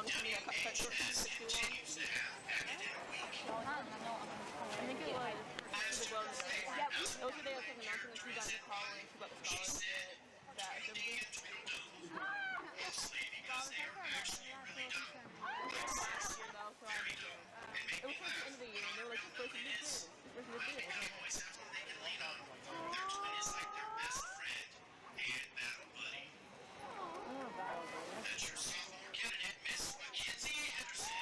long to me. I cut short for too long. I think it was after the wellness day. Yeah, it was the day I was like announcing that she got into college, she got the scholarship, that assembly. Mostly because they are actually really dumb. Last year though, so I was good. It was towards the end of the year, and they were like, this person is good. This person is good. They always have someone they can lean on. Their twin is like their best friend and battle buddy. That's your sophomore candidate, Miss Mackenzie Henderson.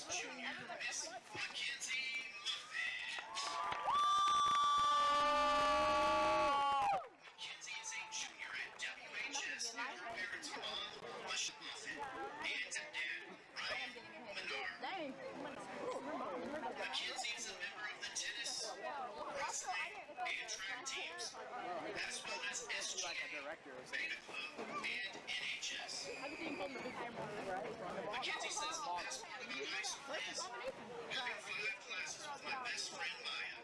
Junior Miss Mackenzie Mackenzie is a junior at WHS and her parents are mom, Musha Muffin, and dad, Ryan Menard. Mackenzie is a member of the tennis, wrestling, and track teams, as well as SGA, Beta Club, and NHS. Mackenzie says the best part about high school is having 5 classes with my best friend Maya.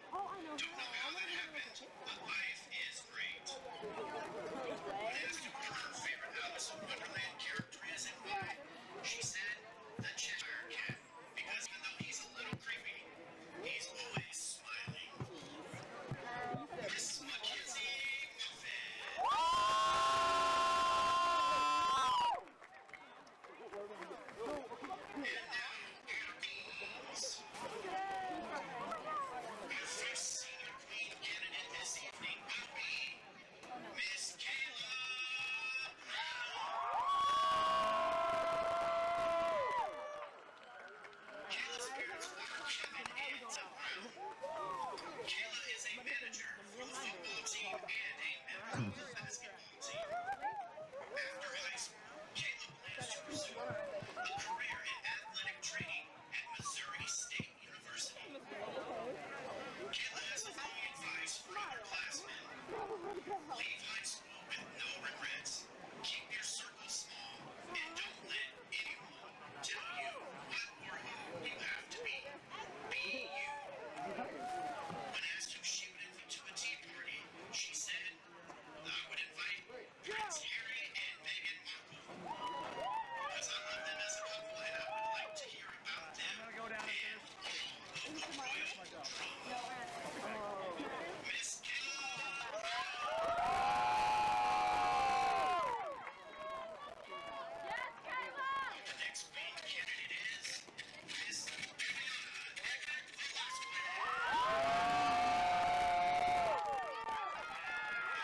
Don't know how that happened, but life is great. When asked what her favorite Alice in Wonderland character is and why, she said the Cheshire Cat, because even though he's a little creepy, he's always smiling. Miss Mackenzie Muffin. And now, Anna Beans. Our first senior queen candidate this evening will be Miss Kayla Brown. Kayla's parents are Kevin and Tim Brown. Kayla is a manager for the football team and a member of the basketball team. After high school, Kayla plans to pursue a career in athletic training at Missouri State University. Kayla has the following advice for underclassmen. Leave high school with no regrets. Keep your circle small and don't let anyone tell you what or who you have to be. Be you. When asked who she would invite to a tea party, she said, I would invite Prince Harry and Meghan Markle. Because I love them as a couple and I would like to hear about them and all of the royal drama. Miss Kayla Yes, Kayla! The next queen candidate is Miss Ariana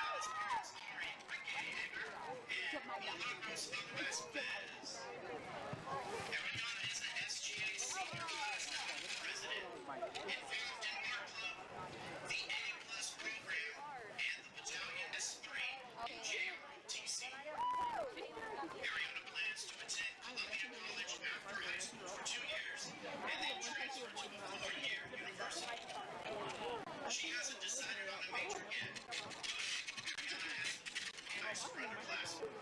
Alice's parents are Enrique Egger and Milagros Valdez. Ariana is an SGA senior class president, involved in our club, the A+ program, and the Battalion S3 in JROTC. Ariana plans to attend Columbia College after high school for 2 years and then transfer to a 4-year university. She hasn't decided on a major yet, but Ariana has the nice for underclassmen.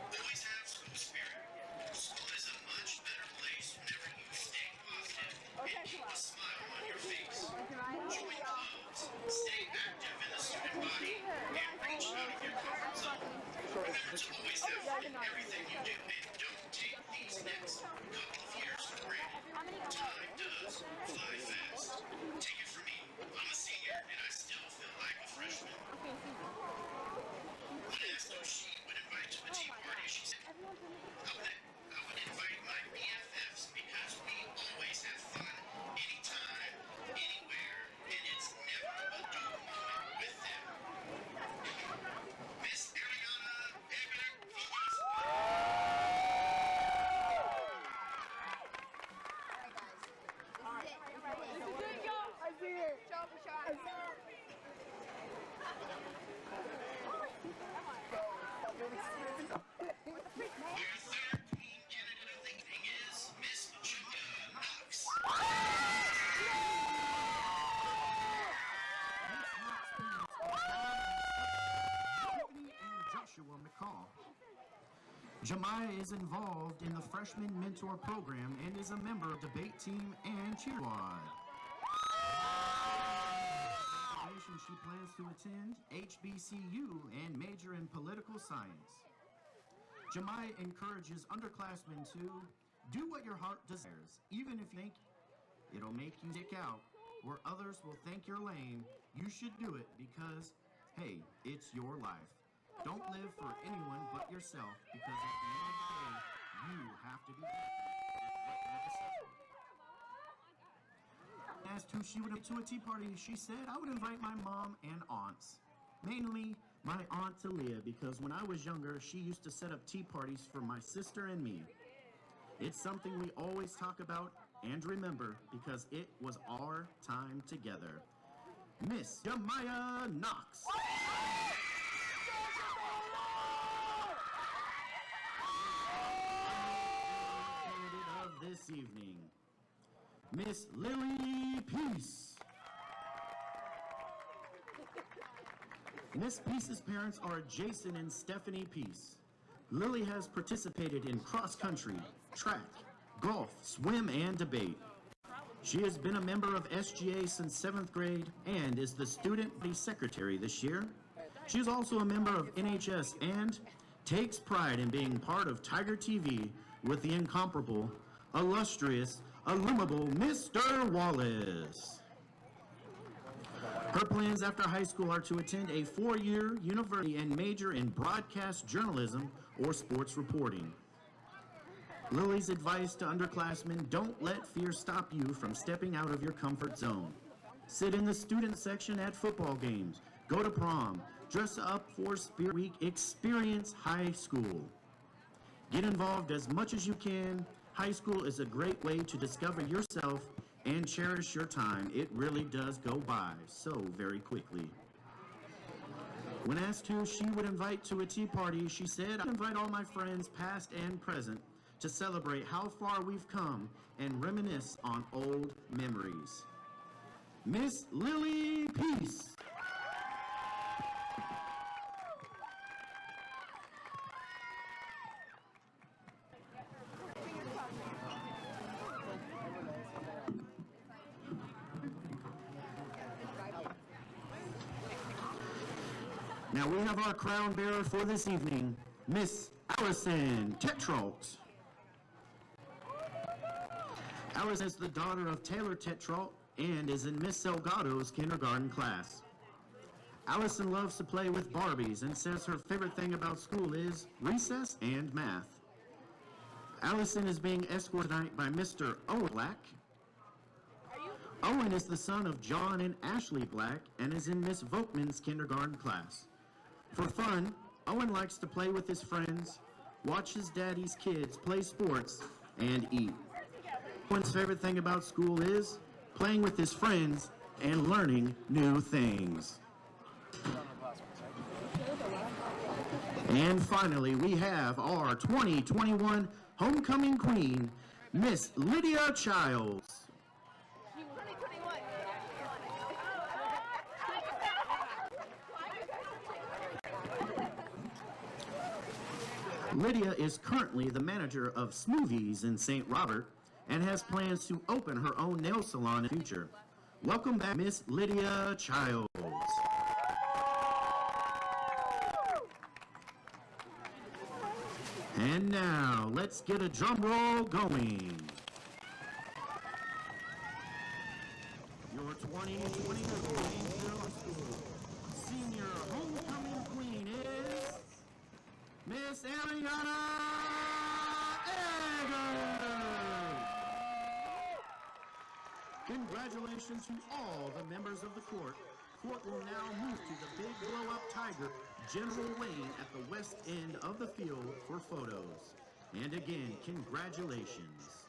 Boys have school spirit. School is a much better place whenever you stay positive and keep a smile on your face. Join clubs, stay active in the student body, and reach out of your comfort zone. Remember to always have fun in everything you do and don't take these next couple of years for granted. Time does fly fast. Take it from me. I'm a senior and I still feel like a freshman. When asked who she would invite to a tea party, she said, I would invite my BFFs because we always have fun anytime, anywhere, and it's never a dull moment with them. Miss Ariana Egger. I see it. Show for shot. Your third queen candidate of the evening is Miss Julia Knox. And Joshua McCall. Jemiah is involved in the freshman mentor program and is a member of debate team and cheer squad. she plans to attend HBCU and major in political science. Jemiah encourages underclassmen to do what your heart desires, even if you think it'll make you stick out or others will think you're lame. You should do it because, hey, it's your life. Don't live for anyone but yourself, because at the end of the day, you have to be happy with what you decide. Asked who she would invite to a tea party, she said, I would invite my mom and aunts. Mainly my aunt Talia, because when I was younger, she used to set up tea parties for my sister and me. It's something we always talk about and remember because it was our time together. Miss Jemiah Knox. Candidate of this evening, Miss Lily Peace. Miss Peace's parents are Jason and Stephanie Peace. Lily has participated in cross-country, track, golf, swim, and debate. She has been a member of SGA since 7th grade and is the student body secretary this year. She is also a member of NHS and takes pride in being part of TigerTV with the incomparable, illustrious, illuminable Mr. Wallace. Her plans after high school are to attend a 4-year university and major in broadcast journalism or sports reporting. Lily's advice to underclassmen: don't let fear stop you from stepping out of your comfort zone. Sit in the student section at football games, go to prom, dress up for Spirit Week, experience high school. Get involved as much as you can. High school is a great way to discover yourself and cherish your time. It really does go by so very quickly. When asked who she would invite to a tea party, she said, I'd invite all my friends, past and present, to celebrate how far we've come and reminisce on old memories. Miss Lily Peace. Now we have our crown bearer for this evening, Miss Allison Tetrault. Allison is the daughter of Taylor Tetrault and is in Miss Salgado's kindergarten class. Allison loves to play with Barbies and says her favorite thing about school is recess and math. Allison is being escorted tonight by Mr. Owen Black. Owen is the son of John and Ashley Black and is in Miss Volkman's kindergarten class. For fun, Owen likes to play with his friends, watch his daddy's kids play sports, and eat. Owen's favorite thing about school is playing with his friends and learning new things. And finally, we have our 2021 homecoming queen, Miss Lydia Childs. Lydia is currently the manager of Smoothies in St. Robert and has plans to open her own nail salon in the future. Welcome back, Miss Lydia Childs. And now, let's get a drum roll going. Your 2022 Waynesville School Senior Homecoming Queen is Miss Ariana Eggers. Congratulations to all the members of the court. Court will now move to the big blow-up Tiger General Wayne at the west end of the field for photos. And again, congratulations.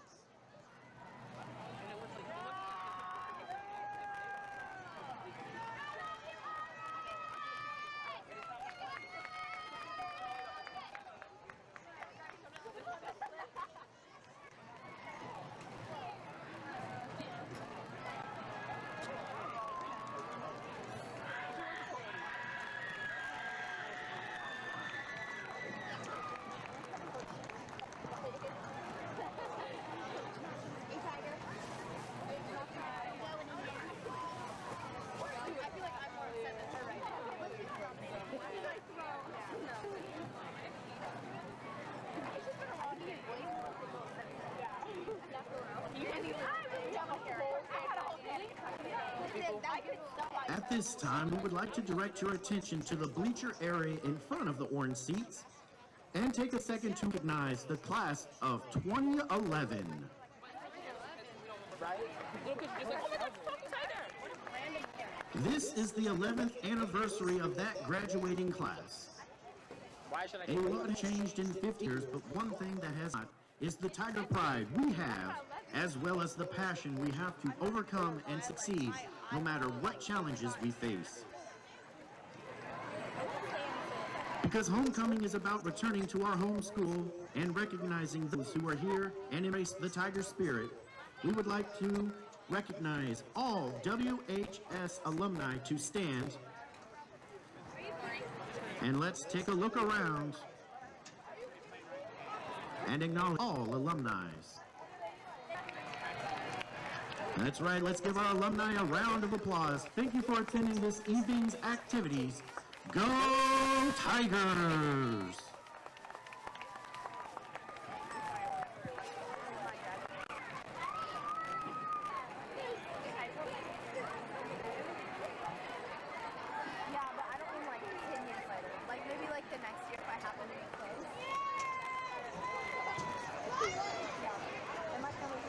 At this time, we would like to direct your attention to the bleacher area in front of the orange seats and take a second to recognize the class of 2011. This is the 11th anniversary of that graduating class. A lot changed in 50 years, but one thing that has not is the Tiger pride we have, as well as the passion we have to overcome and succeed no matter what challenges we face. Because homecoming is about returning to our home school and recognizing those who are here and embrace the Tiger spirit, we would like to recognize all WHS alumni to stand. And let's take a look around and acknowledge all alumni. That's right, let's give our alumni a round of applause. Thank you for attending this evening's activities. Go Tigers! Yeah, but I don't mean like 10 years later. Like maybe like the next year if I happen to be close. Yeah. It might come with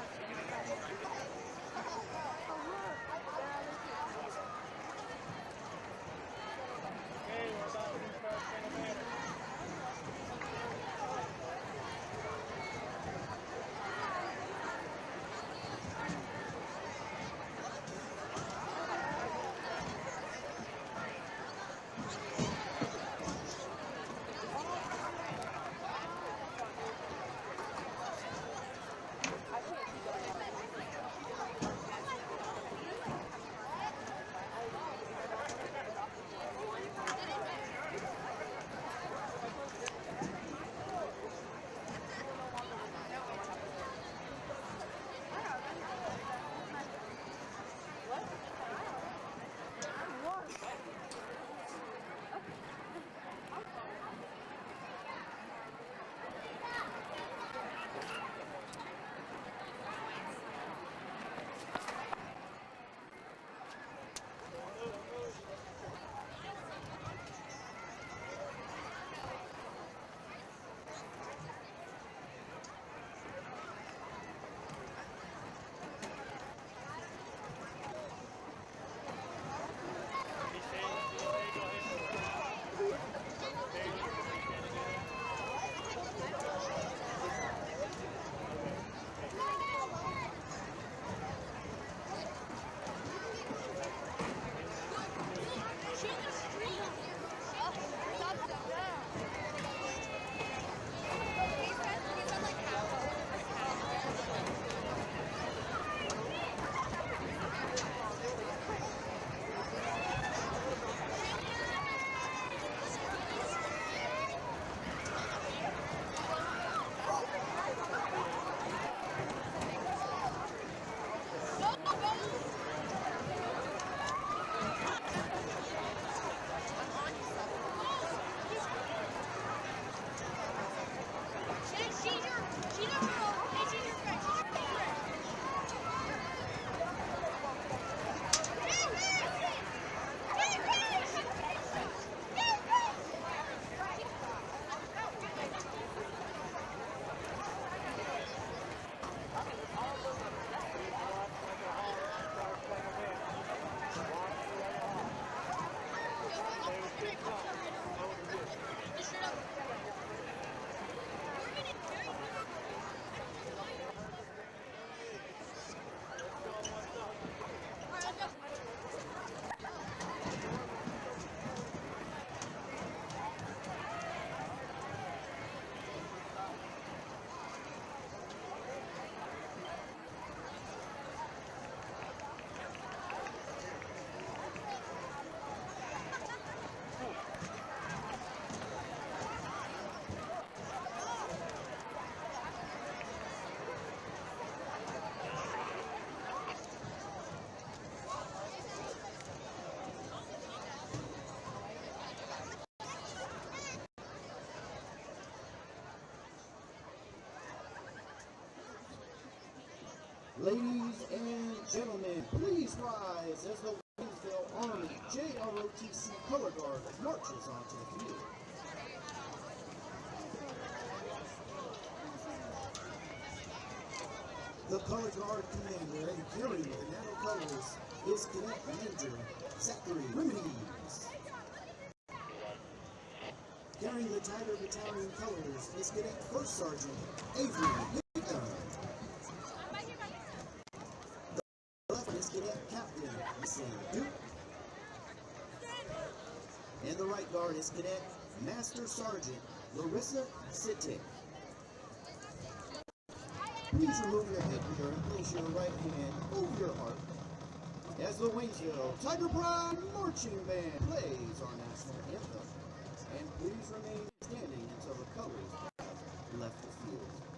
Ladies and gentlemen, please rise as the Waynesville Army JROTC color guard marches onto the field. The color guard commander and carrying the national colors is Cadet Major Zachary Remedies. Carrying the Tiger Battalion colors is Cadet First Sergeant Avery Hickman. The left is Cadet Captain Sam Duke. And the right guard is Cadet Master Sergeant Larissa Sittick. Please remove your headgear and place your right hand over your heart as the Waynesville Tiger Pride Marching Band plays our national anthem. And please remain standing until the colors have left the field.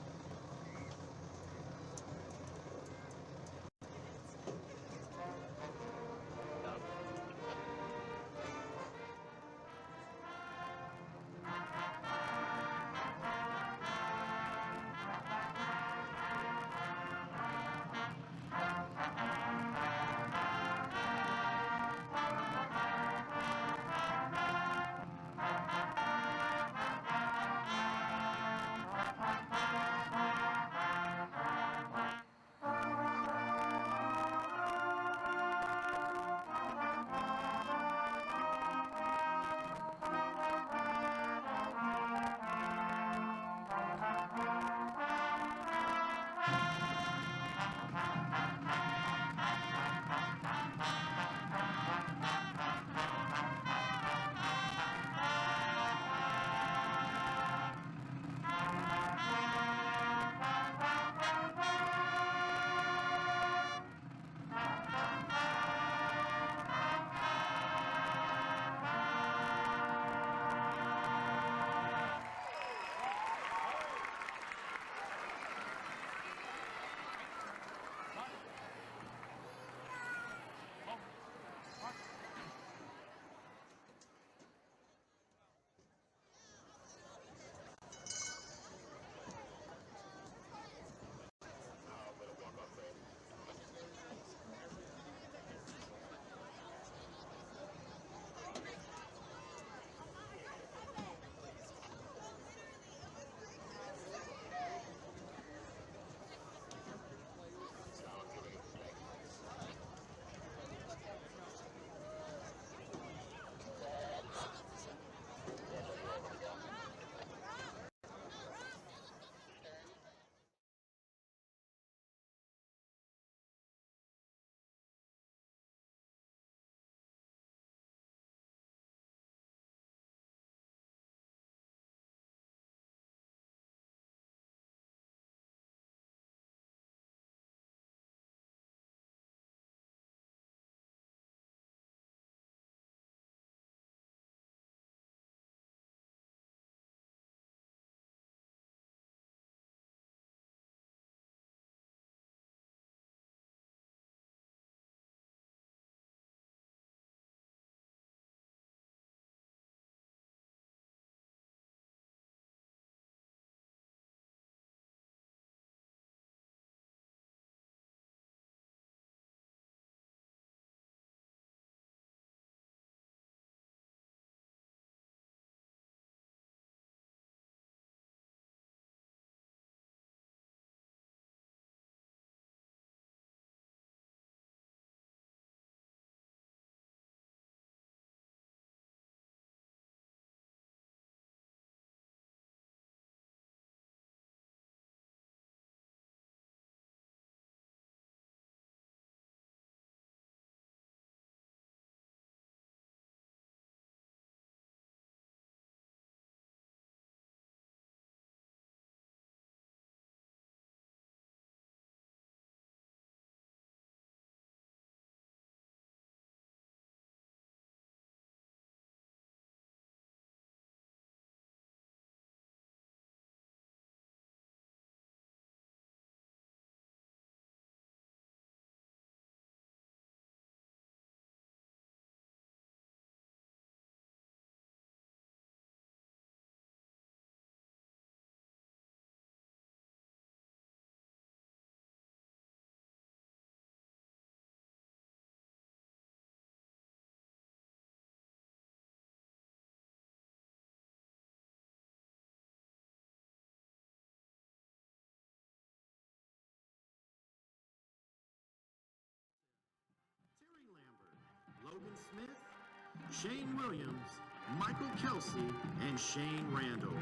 Shane Williams, Michael Kelsey, and Shane Randall.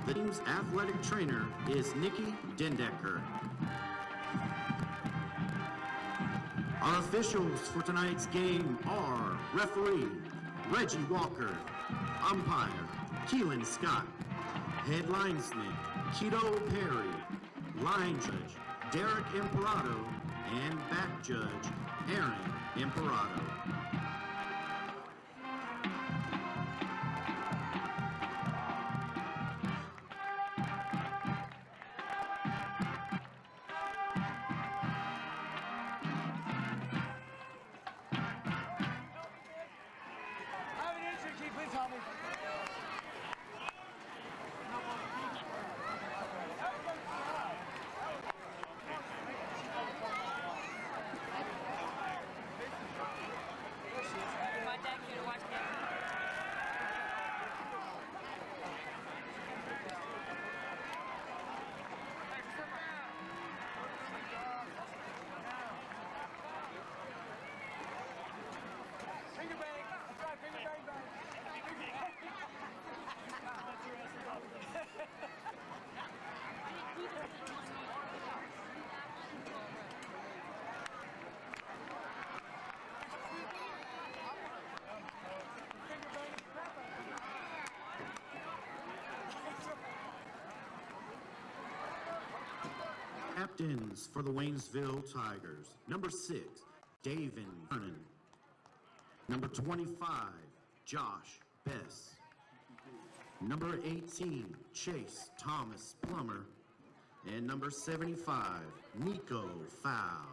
The team's athletic trainer is Nikki Dendecker. Our officials for tonight's game are referee Reggie Walker, umpire Keelan Scott, head linesman Keto Perry, line judge Derek Imperato, and back judge Aaron Imperato. Captains for the Waynesville Tigers. Number 6, Davin Vernon. Number 25, Josh Bess. Number 18, Chase Thomas Plummer. And number 75, Nico Fowl.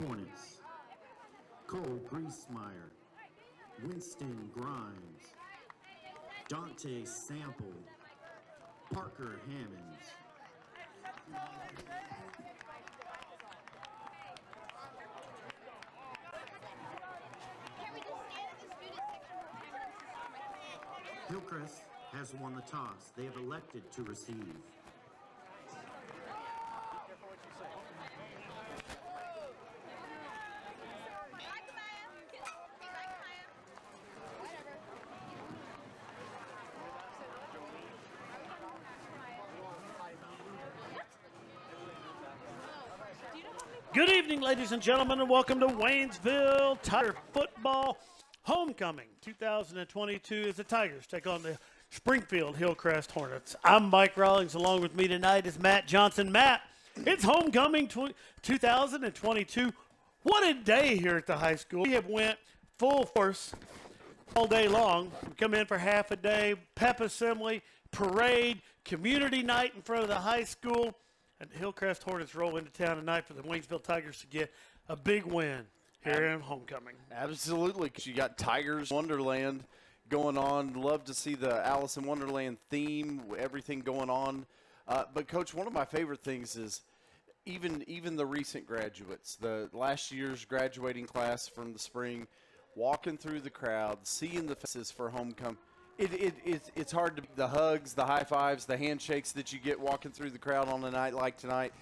Hornets, Cole Griesmeyer, Winston Grimes, Dante Sample, Parker Hammonds. Hillcrest has won the toss. They have elected to receive. Good evening, ladies and gentlemen, and welcome to Waynesville Tiger Football Homecoming 2022 as the Tigers take on the Springfield Hillcrest Hornets. I'm Mike Rawlings. Along with me tonight is Matt Johnson. Matt, it's Homecoming 2022. What a day here at the high school. We have went full force all day long. We come in for half a day, pep assembly, parade, community night in front of the high school. And the Hillcrest Hornets roll into town tonight for the Waynesville Tigers to get a big win here in homecoming. Absolutely, because you got Tigers Wonderland going on. Love to see the Alice in Wonderland theme, everything going on. But, Coach, one of my favorite things is even the recent graduates, the last year's graduating class from the spring, walking through the crowd, seeing the faces for homecoming. It's hard to the hugs, the high fives, the handshakes that you get walking through the crowd on a night like tonight.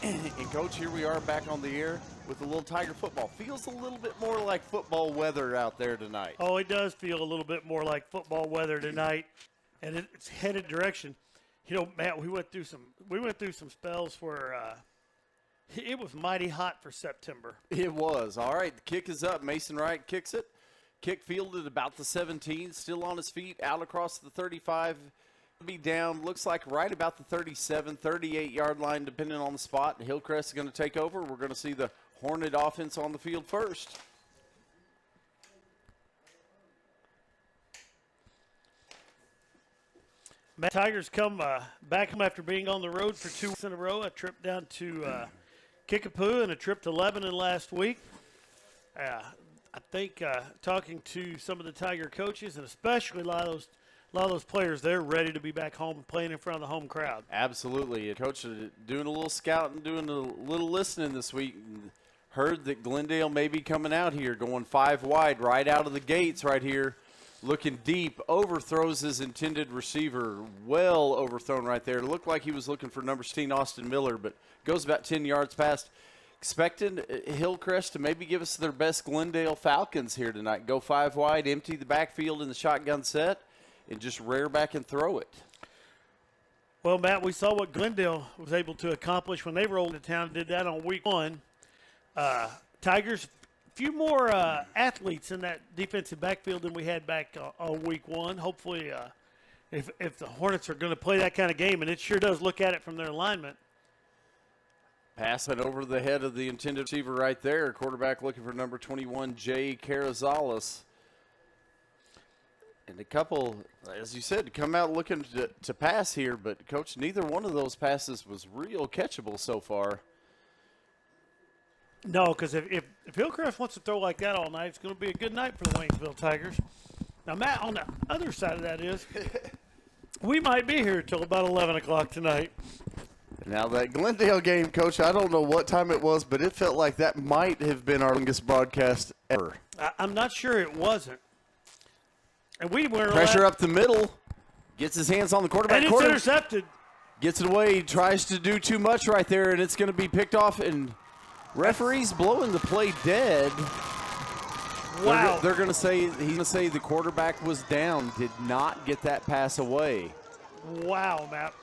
And Coach, here we are back on the air with a little Tiger football. Feels a little bit more like football weather out there tonight. Oh, it does feel a little bit more like football weather tonight, and it's headed direction. You know, Matt, we went through some spells where it was mighty hot for September. It was. All right, the kick is up. Mason Wright kicks it. Kick fielded about the 17, still on his feet, out across the 35. Be down, looks like right about the 37, 38-yard line, depending on the spot. Hillcrest is going to take over. We're going to see the Hornet offense on the field first. Tigers come back after being on the road for 2 weeks in a row. A trip down to Kickapoo and a trip to Lebanon last week. I think talking to some of the Tiger coaches and especially a lot of those players, they're ready to be back home and playing in front of the home crowd. Absolutely. Coach doing a little scouting, doing a little listening this week. Heard that Glendale may be coming out here, going 5 wide right out of the gates right here. Looking deep, overthrows his intended receiver. Well overthrown right there. Looked like he was looking for number 16, Austin Miller, but goes about 10 yards past. Expecting Hillcrest to maybe give us their best Glendale Falcons here tonight. Go 5 wide, empty the backfield in the shotgun set, and just rear back and throw it. Well, Matt, we saw what Glendale was able to accomplish when they rolled into town and did that on week 1. Tigers, few more athletes in that defensive backfield than we had back on week 1. Hopefully, if the Hornets are going to play that kind of game, and it sure does look at it from their alignment. Pass it over the head of the intended receiver right there. Quarterback looking for number 21, Jay Carrizales. And a couple, as you said, come out looking to pass here, but, Coach, neither one of those passes was real catchable so far. No, because if Hillcrest wants to throw like that all night, it's going to be a good night for the Waynesville Tigers. Now, Matt, on the other side of that is we might be here till about 11 o'clock tonight. Now, that Glendale game, Coach, I don't know what time it was, but it felt like that might have been our longest broadcast ever. I'm not sure it wasn't. And we were pressure up the middle, gets his hands on the quarterback. And it's intercepted. Gets it away, tries to do too much right there, and it's going to be picked off, and referee's blowing the play dead. Wow. They're going to say, he's going to say the quarterback was down, did not get that pass away. Wow, Matt.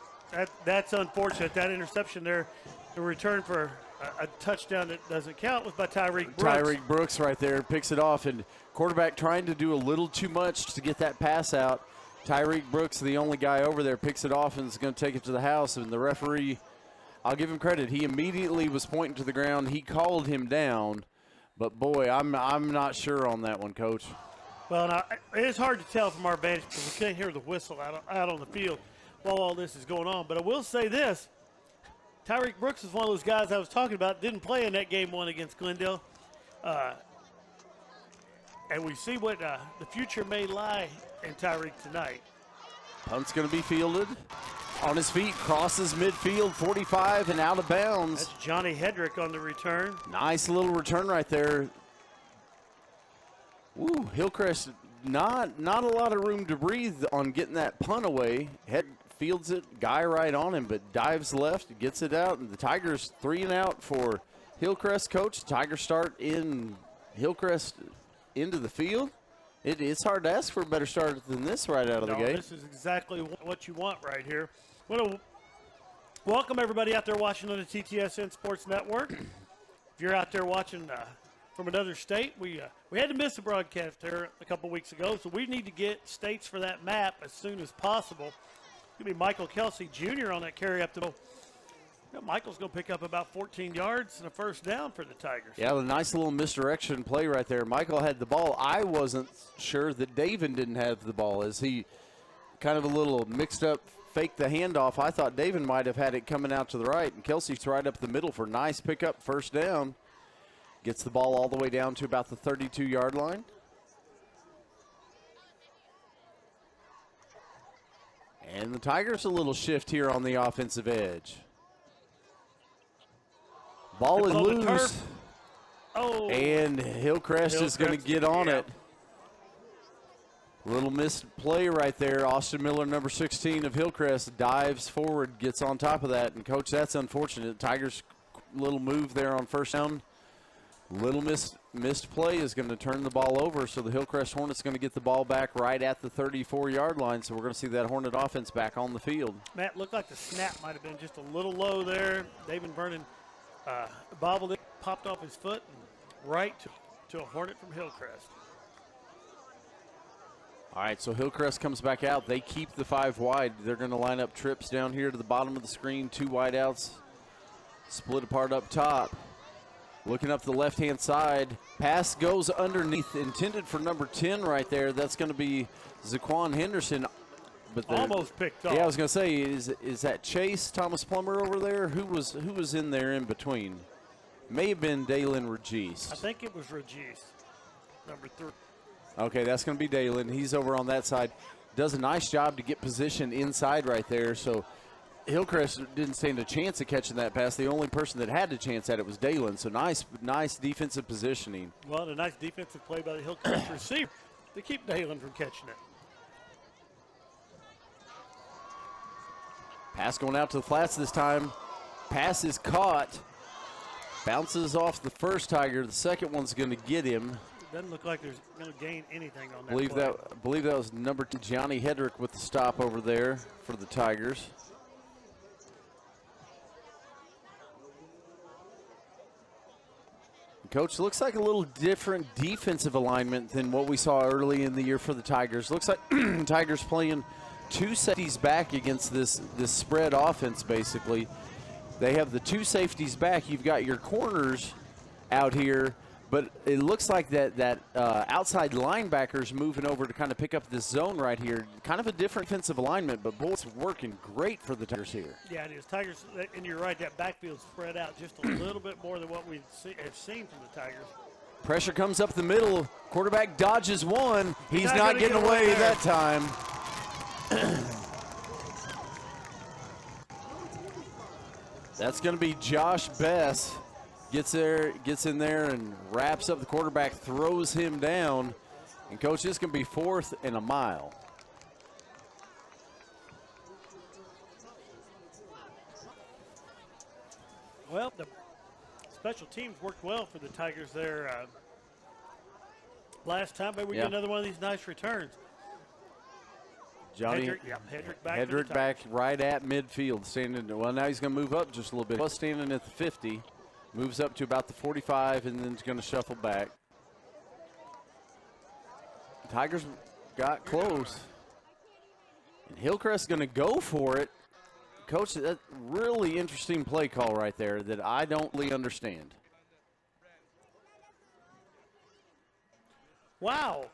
That's unfortunate. That interception there, the return for a touchdown that doesn't count was by Tyreek Brooks. Tyreek Brooks right there picks it off, and quarterback trying to do a little too much to get that pass out. Tyreek Brooks, the only guy over there, picks it off and is going to take it to the house. And the referee, I'll give him credit. He immediately was pointing to the ground. He called him down, but boy, I'm not sure on that one, Coach. Well, now, it is hard to tell from our vantage because we can't hear the whistle out on the field while all this is going on. But I will say this. Tyreek Brooks is one of those guys I was talking about, didn't play in that game 1 against Glendale. And we see what the future may lie in Tyreek tonight. Punt's going to be fielded. On his feet, crosses midfield, 45 and out of bounds. That's Johnny Hedrick on the return. Nice little return right there. Ooh, Hillcrest, not a lot of room to breathe on getting that punt away. Head fields it, guy right on him, but dives left, gets it out, and the Tigers 3 and out for Hillcrest. Coach, Tigers start in Hillcrest into the field. It's hard to ask for a better start than this right out of the gate. This is exactly what you want right here. I want to welcome everybody out there watching on the TTSN Sports Network. If you're out there watching from another state, we had to miss a broadcast there a couple weeks ago, so we need to get states for that map as soon as possible. It's going to be Michael Kelsey Jr. on that carry up the middle. Michael's going to pick up about 14 yards and a first down for the Tigers. Yeah, a nice little misdirection play right there. Michael had the ball. I wasn't sure that David didn't have the ball as he kind of a little mixed up, faked the handoff. I thought David might have had it coming out to the right, and Kelsey's right up the middle for a nice pickup, first down. Gets the ball all the way down to about the 32-yard line. And the Tigers a little shift here on the offensive edge. Ball is loose. Oh. And Hillcrest is going to get on it. Little missed play right there. Austin Miller, number 16 of Hillcrest, dives forward, gets on top of that. And, Coach, that's unfortunate. Tigers little move there on first down. Little missed play is going to turn the ball over, so the Hillcrest Hornets going to get the ball back right at the 34-yard line, so we're going to see that Hornet offense back on the field. Matt, looked like the snap might have been just a little low there. David Vernon bobbled it, popped off his foot, and right to a Hornet from Hillcrest. All right, so Hillcrest comes back out. They keep the 5 wide. They're going to line up trips down here to the bottom of the screen, 2 wide outs, split apart up top. Looking up the left-hand side, pass goes underneath, intended for number 10 right there. That's going to be Zaquan Henderson. But almost picked off. Yeah, I was going to say, is that Chase Thomas Plummer over there? Who was in there in between? May have been Dalen Regis. I think it was Regis, number 3. Okay, that's going to be Dalen. He's over on that side. Does a nice job to get position inside right there. So Hillcrest didn't stand a chance of catching that pass. The only person that had a chance at it was Dalen. So nice defensive positioning. Well, a nice defensive play by the Hillcrest receiver to keep Dalen from catching it. Pass going out to the flats this time. Pass is caught. Bounces off the first Tiger. The second one's going to get him. Doesn't look like there's going to gain anything on that believe that was number 2, Johnny Hedrick, with the stop over there for the Tigers. Coach, looks like a little different defensive alignment than what we saw early in the year for the Tigers. Looks like Tigers playing 2 safeties back against this spread offense, basically. They have the 2 safeties back. You've got your corners out here. But it looks like that outside linebackers moving over to kind of pick up this zone right here. Kind of a different defensive alignment, but boy, it's working great for the Tigers here. Yeah, it is. Tigers, and you're right, that backfield spread out just a little bit more than what we have seen from the Tigers. Pressure comes up the middle. Quarterback dodges one. He's not getting away that time. That's going to be Josh Bess. Gets in there and wraps up the quarterback, throws him down. And, Coach, this can be 4th and a mile. Well, the special teams worked well for the Tigers there last time, but we get another one of these nice returns. Johnny Hedrick back right at midfield, standing. Well, now he's going to move up just a little bit. He was standing at the 50. Moves up to about the 45, and then is going to shuffle back. Tigers got close. And Hillcrest going to go for it. Coach, that's really interesting play call right there that I don't really understand. Wow.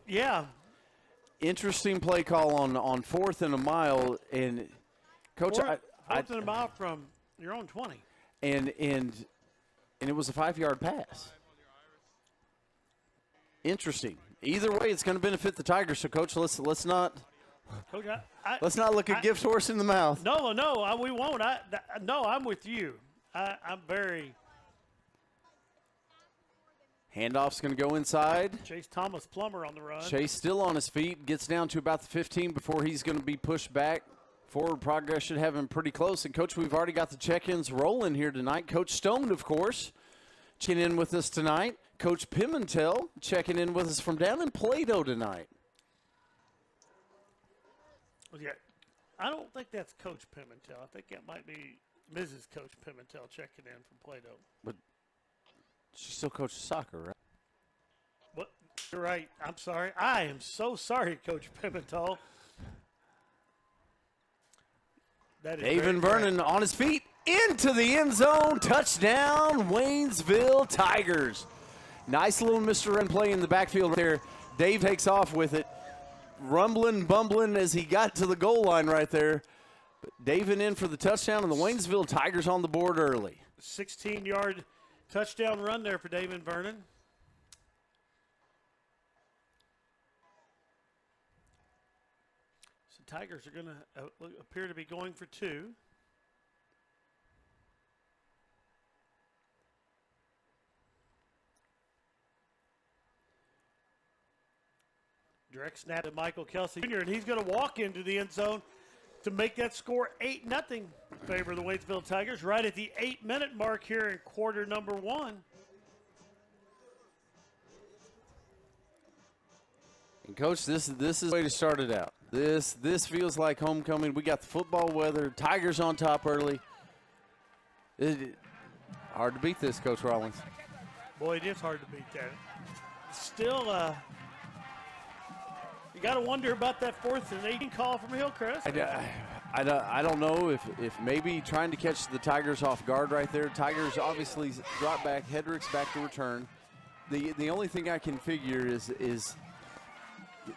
Yeah. Interesting play call on 4th and a mile. And, Coach, 4th and a mile from your own 20. And it was a 5-yard pass. Interesting. Either way, it's going to benefit the Tigers. So, Coach, let's not look a gift horse in the mouth. No, we won't. I'm with you. I'm very. Handoff's going to go inside. Chase Thomas Plummer on the run. Chase still on his feet. Gets down to about the 15 before he's going to be pushed back. Forward progress should have him pretty close. And, Coach, we've already got the check-ins rolling here tonight. Coach Stone, of course, checking in with us tonight. Coach Pimentel checking in with us from down in Plato tonight. Yeah, I don't think that's Coach Pimentel. I think that might be Mrs. Coach Pimentel checking in from Plato. But she still coaches soccer, right? What? You're right. I'm sorry. I am so sorry, Coach Pimentel. David Vernon on his feet into the end zone. Touchdown, Waynesville Tigers. Nice little Mr. Run play in the backfield there. Dave takes off with it. Rumbling, bumbling as he got to the goal line right there. But David in for the touchdown, and the Waynesville Tigers on the board early. 16-yard touchdown run there for David Vernon. Tigers are going to appear to be going for 2. Direct snap to Michael Kelsey Jr., and he's going to walk into the end zone to make that score 8-0 in favor of the Waynesville Tigers right at the 8-minute mark here in quarter number 1. And Coach, this is the way to start it out. This feels like homecoming. We got the football weather. Tigers on top early. Hard to beat this, Coach Rollins. Boy, it is hard to beat that. Still, you got to wonder about that 4th and 18 call from Hillcrest. I don't know if maybe trying to catch the Tigers off guard right there. Tigers obviously drop back. Hedrick's back to return. The only thing I can figure is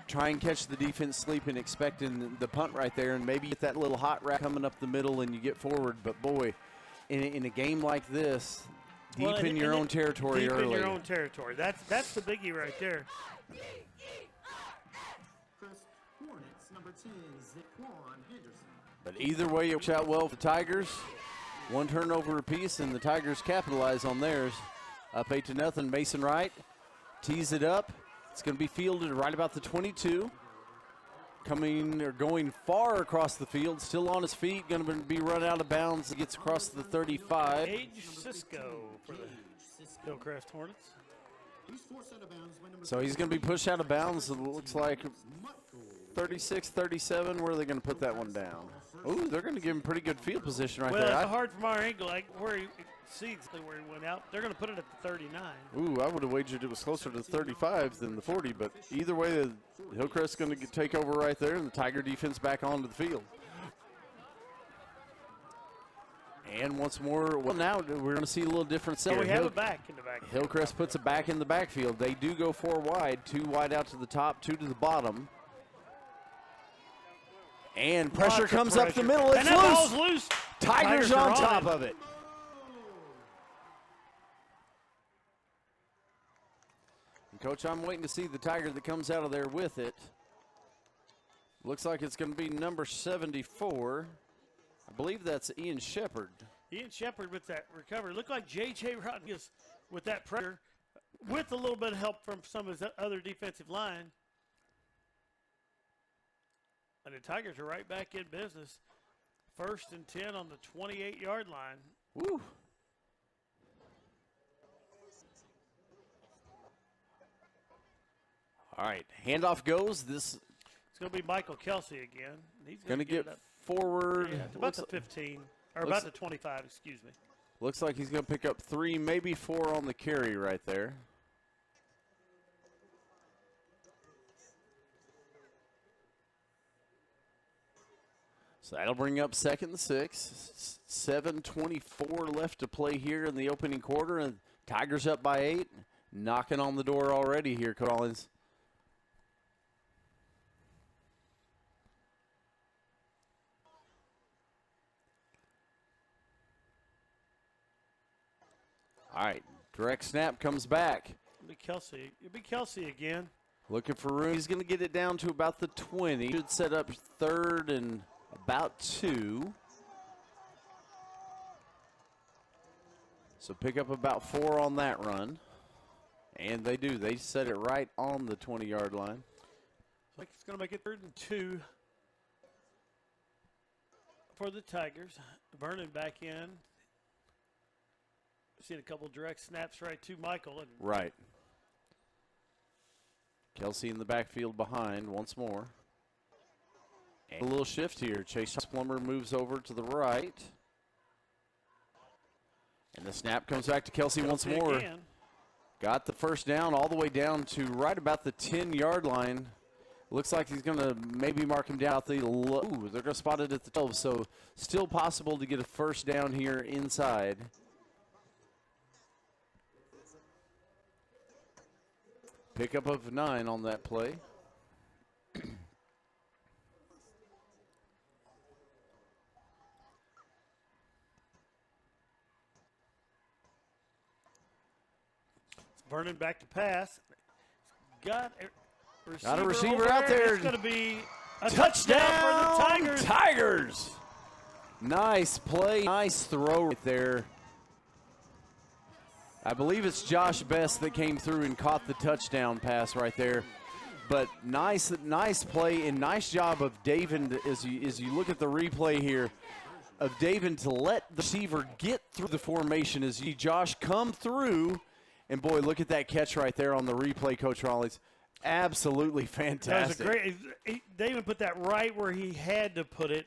try and catch the defense sleeping, expecting the punt right there, and maybe get that little hot route coming up the middle and you get forward. But, boy, in a game like this, deep in your own territory early. Deep in your own territory. That's the biggie right there. Hornets, number 10, Zaquan Henderson. But either way, it works out well for the Tigers. One turnover apiece, and the Tigers capitalize on theirs. Up 8-0. Mason Wright tees it up. It's going to be fielded right about the 22. Going far across the field, still on his feet, going to be run out of bounds. He gets across the 35. Gage Cisco for the Hillcrest Hornets. So he's going to be pushed out of bounds. It looks like 36, 37. Where are they going to put that one down? Ooh, they're going to give him pretty good field position right there. Well, it's hard from our angle, like where he sees where he went out. They're going to put it at the 39. Ooh, I would have wagered it was closer to the 35 than the 40, but either way, the Hillcrest's going to take over right there, and the Tiger defense back onto the field. And once more, well, now we're going to see a little difference there. So we have it back in the backfield. Hillcrest puts it back in the backfield. They do go 4 wide, 2 wide out to the top, 2 to the bottom. And pressure comes up the middle. It's and that ball's loose. Tigers on top of it. And Coach, I'm waiting to see the Tiger that comes out of there with it. Looks like it's going to be number 74. I believe that's Ian Shepard. Ian Shepard with that recovery. Looked like J.J. Rodriguez with that pressure, with a little bit of help from some of his other defensive line. And the Tigers are right back in business. 1st and 10 on the 28-yard line. Woo. All right, handoff goes. It's going to be Michael Kelsey again. He's going to get forward. Yeah, about the 15, or about the 25, excuse me. Looks like he's going to pick up 3, maybe 4 on the carry right there. So that'll bring up 2nd and 6. 7:24 left to play here in the opening quarter, and Tigers up by 8. Knocking on the door already here, Collins. All right, direct snap comes back. It'll be Kelsey again. Looking for room. He's going to get it down to about the 20. Should set up 3rd and about 2. So pick up about 4 on that run. And they do. They set it right on the 20-yard line. Looks like it's going to make it 3rd and 2 for the Tigers. Vernon back in. Seen a couple direct snaps right to Michael. And right. Kelsey in the backfield behind once more. And a little shift here. Chase Plummer moves over to the right. And the snap comes back to Kelsey once more. Again. Got the first down all the way down to right about the 10-yard line. Looks like he's going to maybe mark him down at the ooh, they're going to spot it at the 12. So still possible to get a first down here inside. Pickup of 9 on that play. Vernon back to pass. Got a receiver out there. It's going to be a touchdown for the Tigers. Tigers. Nice play. Nice throw right there. I believe it's Josh Best that came through and caught the touchdown pass right there. But nice play and nice job of David as you look at the replay here of David to let the receiver get through the formation as you Josh come through. And, boy, look at that catch right there on the replay, Coach Rollins. Absolutely fantastic. That was a great. They even put that right where he had to put it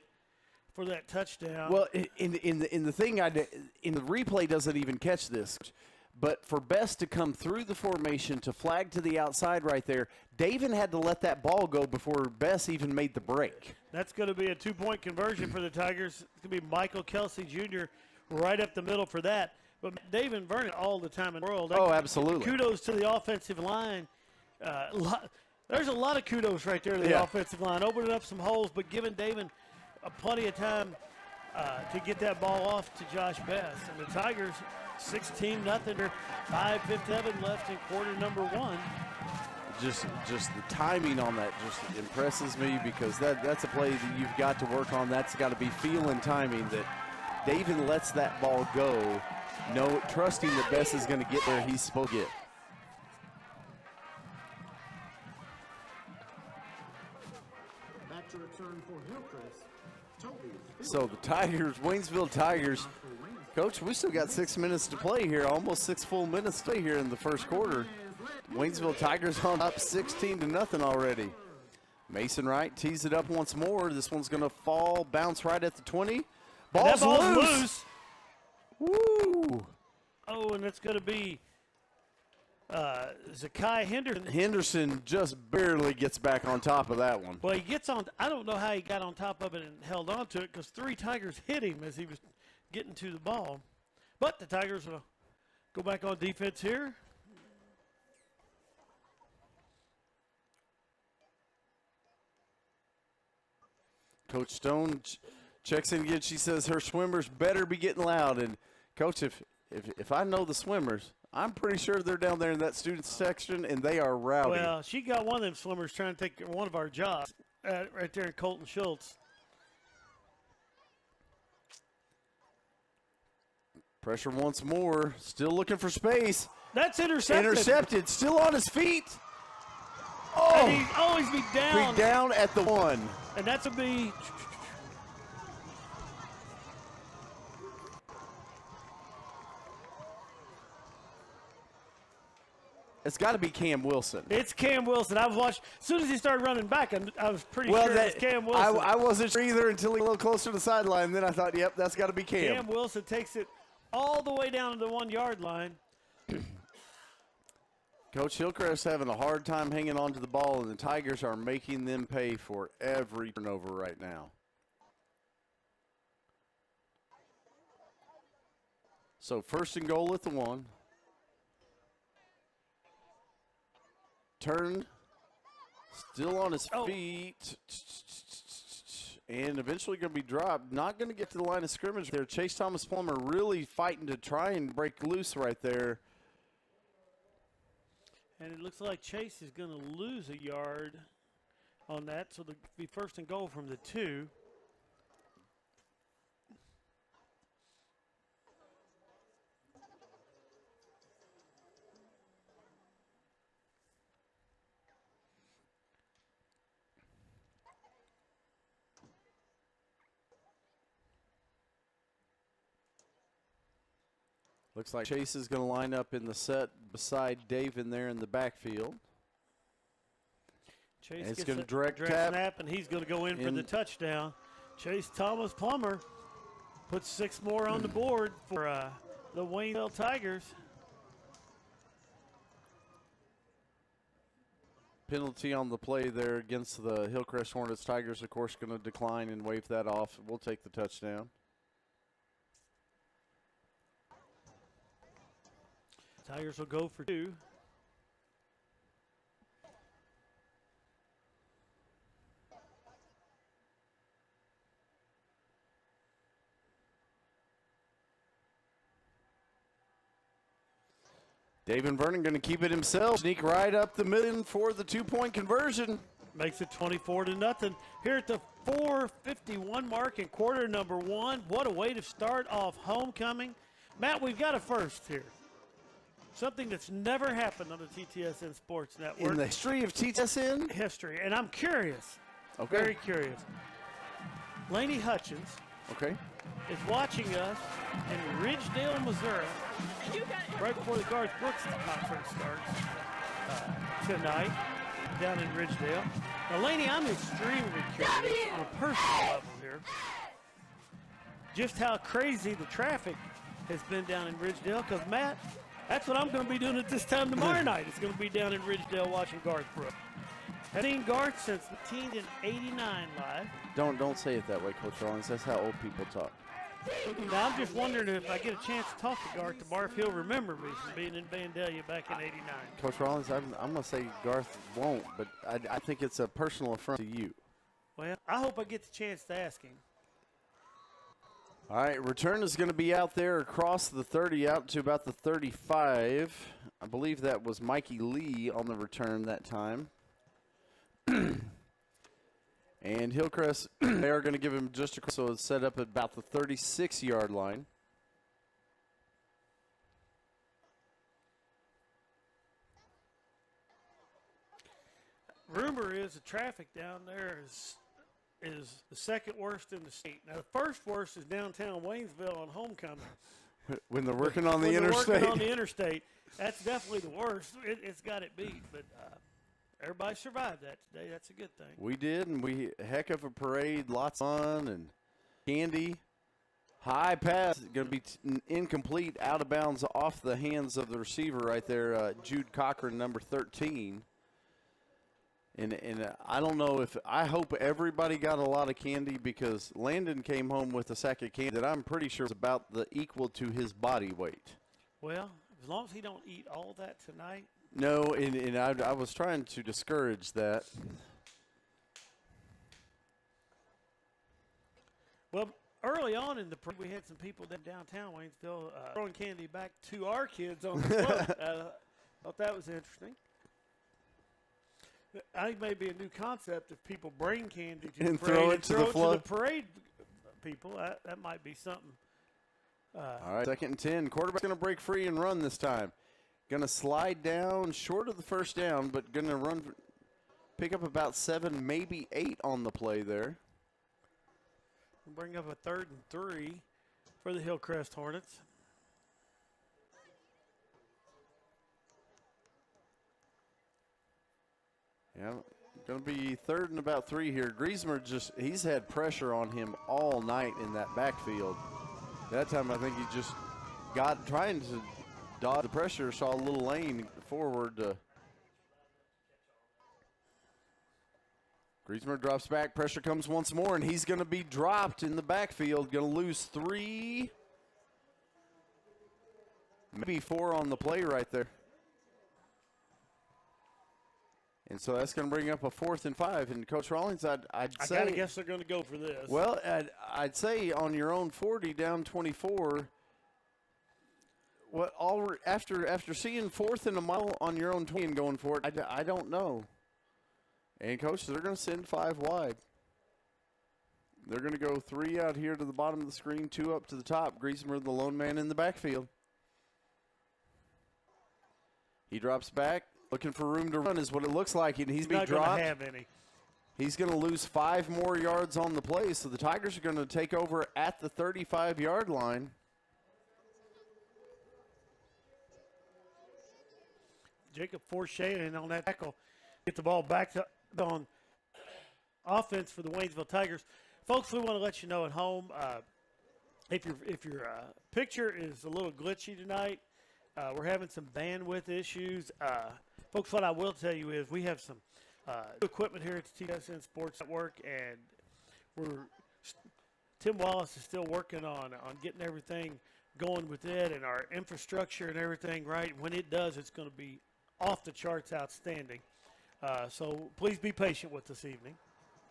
for that touchdown. Well, in the thing in the replay doesn't even catch this, but for Best to come through the formation to flag to the outside right there, David had to let that ball go before Best even made the break. That's going to be a 2-point conversion for the Tigers. It's going to be Michael Kelsey Jr. right up the middle for that. But David Vernon all the time in the world. Oh, absolutely. Kudos to the offensive line. There's a lot of kudos right there to the offensive line, opening up some holes, but giving David plenty of time to get that ball off to Josh Best. And the Tigers, 16-0, 5:57 left in quarter number 1. Just the timing on that just impresses me, because that's a play that you've got to work on. That's got to be feeling timing, that David lets that ball go, trusting that Best is going to get where he's supposed to get. Back to return for Hillcrest. Toby. So the Tigers, Waynesville Tigers, Coach, we still got 6 minutes to play here, almost 6 full minutes to play here in the first quarter. Waynesville Tigers on up 16-0 already. Mason Wright tees it up once more. This one's going to fall, bounce right at the 20. Ball's loose. Woo! Oh, and it's going to be Zakai Henderson. Henderson just barely gets back on top of that one. Well, he gets on. I don't know how he got on top of it and held on to it, because 3 Tigers hit him as he was getting to the ball. But the Tigers will go back on defense here. Coach Stone checks in again. She says her swimmers better be getting loud. And, Coach, if I know the swimmers, I'm pretty sure they're down there in that student section, and they are rowdy. Well, she got one of them swimmers trying to take one of our jobs right there in Colton Schultz. Pressure once more. Still looking for space. That's intercepted. Intercepted. Still on his feet. Oh! And he's always be down. Be down at the 1. And that's a B. It's got to be Cam Wilson. It's Cam Wilson. I was watching. As soon as he started running back, I was pretty sure it was Cam Wilson. I wasn't sure either until he was a little closer to the sideline. And then I thought, yep, that's got to be Cam. Cam Wilson takes it all the way down to the 1-yard line. Coach Hillcrest having a hard time hanging on to the ball, and the Tigers are making them pay for every turnover right now. So 1st and goal at the 1. Turn, still on his feet, and eventually going to be dropped. Not going to get to the line of scrimmage there. Chase Thomas Plummer really fighting to try and break loose right there. And it looks like Chase is going to lose a yard on that, so it'll be 1st and goal from the 2. Looks like Chase is going to line up in the set beside Dave in there in the backfield. Chase gets gets a a direct snap, and he's going to go in for the touchdown. Chase Thomas Plummer puts 6 more on the board for the Waynesville Tigers. Penalty on the play there against the Hillcrest Hornets. Tigers, of course, going to decline and wave that off. We'll take the touchdown. Tigers will go for 2. David Vernon going to keep it himself. Sneak right up the middle for the 2-point conversion. Makes it 24-0. Here at the 4:51 mark in quarter number 1. What a way to start off homecoming. Matt, we've got a first here. Something that's never happened on the TTSN Sports Network. In the history of TTSN? History. And I'm curious. Okay. Very curious. Laney Hutchins is watching us in Ridgedale, Missouri, right before the Garth Brooks conference starts tonight. down in Ridgedale. Now, Laney, I'm extremely curious on a personal level here just how crazy the traffic has been down in Ridgedale, because, Matt, that's what I'm going to be doing at this time tomorrow night. It's going to be down in Ridgedale watching Garth Brooks. I've seen Garth since 1989 live. Don't say it that way, Coach Rollins. That's how old people talk. Now, I'm just wondering if I get a chance to talk to Garth tomorrow, if he'll remember me from being in Vandalia back in '89. Coach Rollins, I'm going to say Garth won't, but I think it's a personal affront to you. Well, I hope I get the chance to ask him. All right, return is going to be out there across the 30 out to about the 35. I believe that was Mikey Lee on the return that time. And Hillcrest, they are going to give him just across, so it's set up at about the 36-yard line. Rumor is the traffic down there is the second worst in the state. Now, the first worst is downtown Waynesville on homecoming. When they're working on the When interstate. they're working on the interstate, that's definitely the worst. It's got it beat, but everybody survived that today. That's a good thing. We did, and heck of a parade, lots of fun and candy. High pass, going to be incomplete, out of bounds off the hands of the receiver right there, Jude Cochran, number 13. And I don't know if – I hope everybody got a lot of candy, because Landon came home with a sack of candy that I'm pretty sure is about the equal to his body weight. Well, as long as he don't eat all that tonight. No, and I was trying to discourage that. Well, early on in the parade, we had some people downtown Waynesville throwing candy back to our kids on the float. Thought that was interesting. I think maybe a new concept if people bring candy to And the parade throw it to the float. parade people. That might be something. All right, 2nd and 10. Quarterback's going to break free and run this time. Going to slide down short of the first down, but going to pick up about 7, maybe 8 on the play there. We'll bring up a 3rd and 3 for the Hillcrest Hornets. Yeah, going to be 3rd and about 3 here. Griezmer he's had pressure on him all night in that backfield. That time I think he just trying to dodge the pressure, saw a little lane forward. Griezmer drops back, pressure comes once more, and he's going to be dropped in the backfield. Going to lose 3, maybe 4 on the play right there. And so that's going to bring up a 4th and 5. And Coach Rawlings, I'd say, I gotta guess they're going to go for this. Well, I'd say on your own 40, down 24. What after seeing 4th and a mile on your own 20 and going for it, I don't know. And Coach, they're going to send 5 wide. They're going to go 3 out here to the bottom of the screen, 2 up to the top. Griezmer, the lone man in the backfield. He drops back. Looking for room to run is what it looks like, and he's not dropped. going to have any. He's going to lose 5 more yards on the play, so the Tigers are going to take over at the 35-yard line. Jacob Forshane on that tackle, get the ball back on offense for the Waynesville Tigers. Folks, we want to let you know at home, if your picture is a little glitchy tonight, we're having some bandwidth issues. Folks, what I will tell you is we have some equipment here at the TSN Sports Network, and Tim Wallace is still working on getting everything going with it and our infrastructure and everything right. When it does, it's going to be off the charts outstanding. So please be patient with this evening.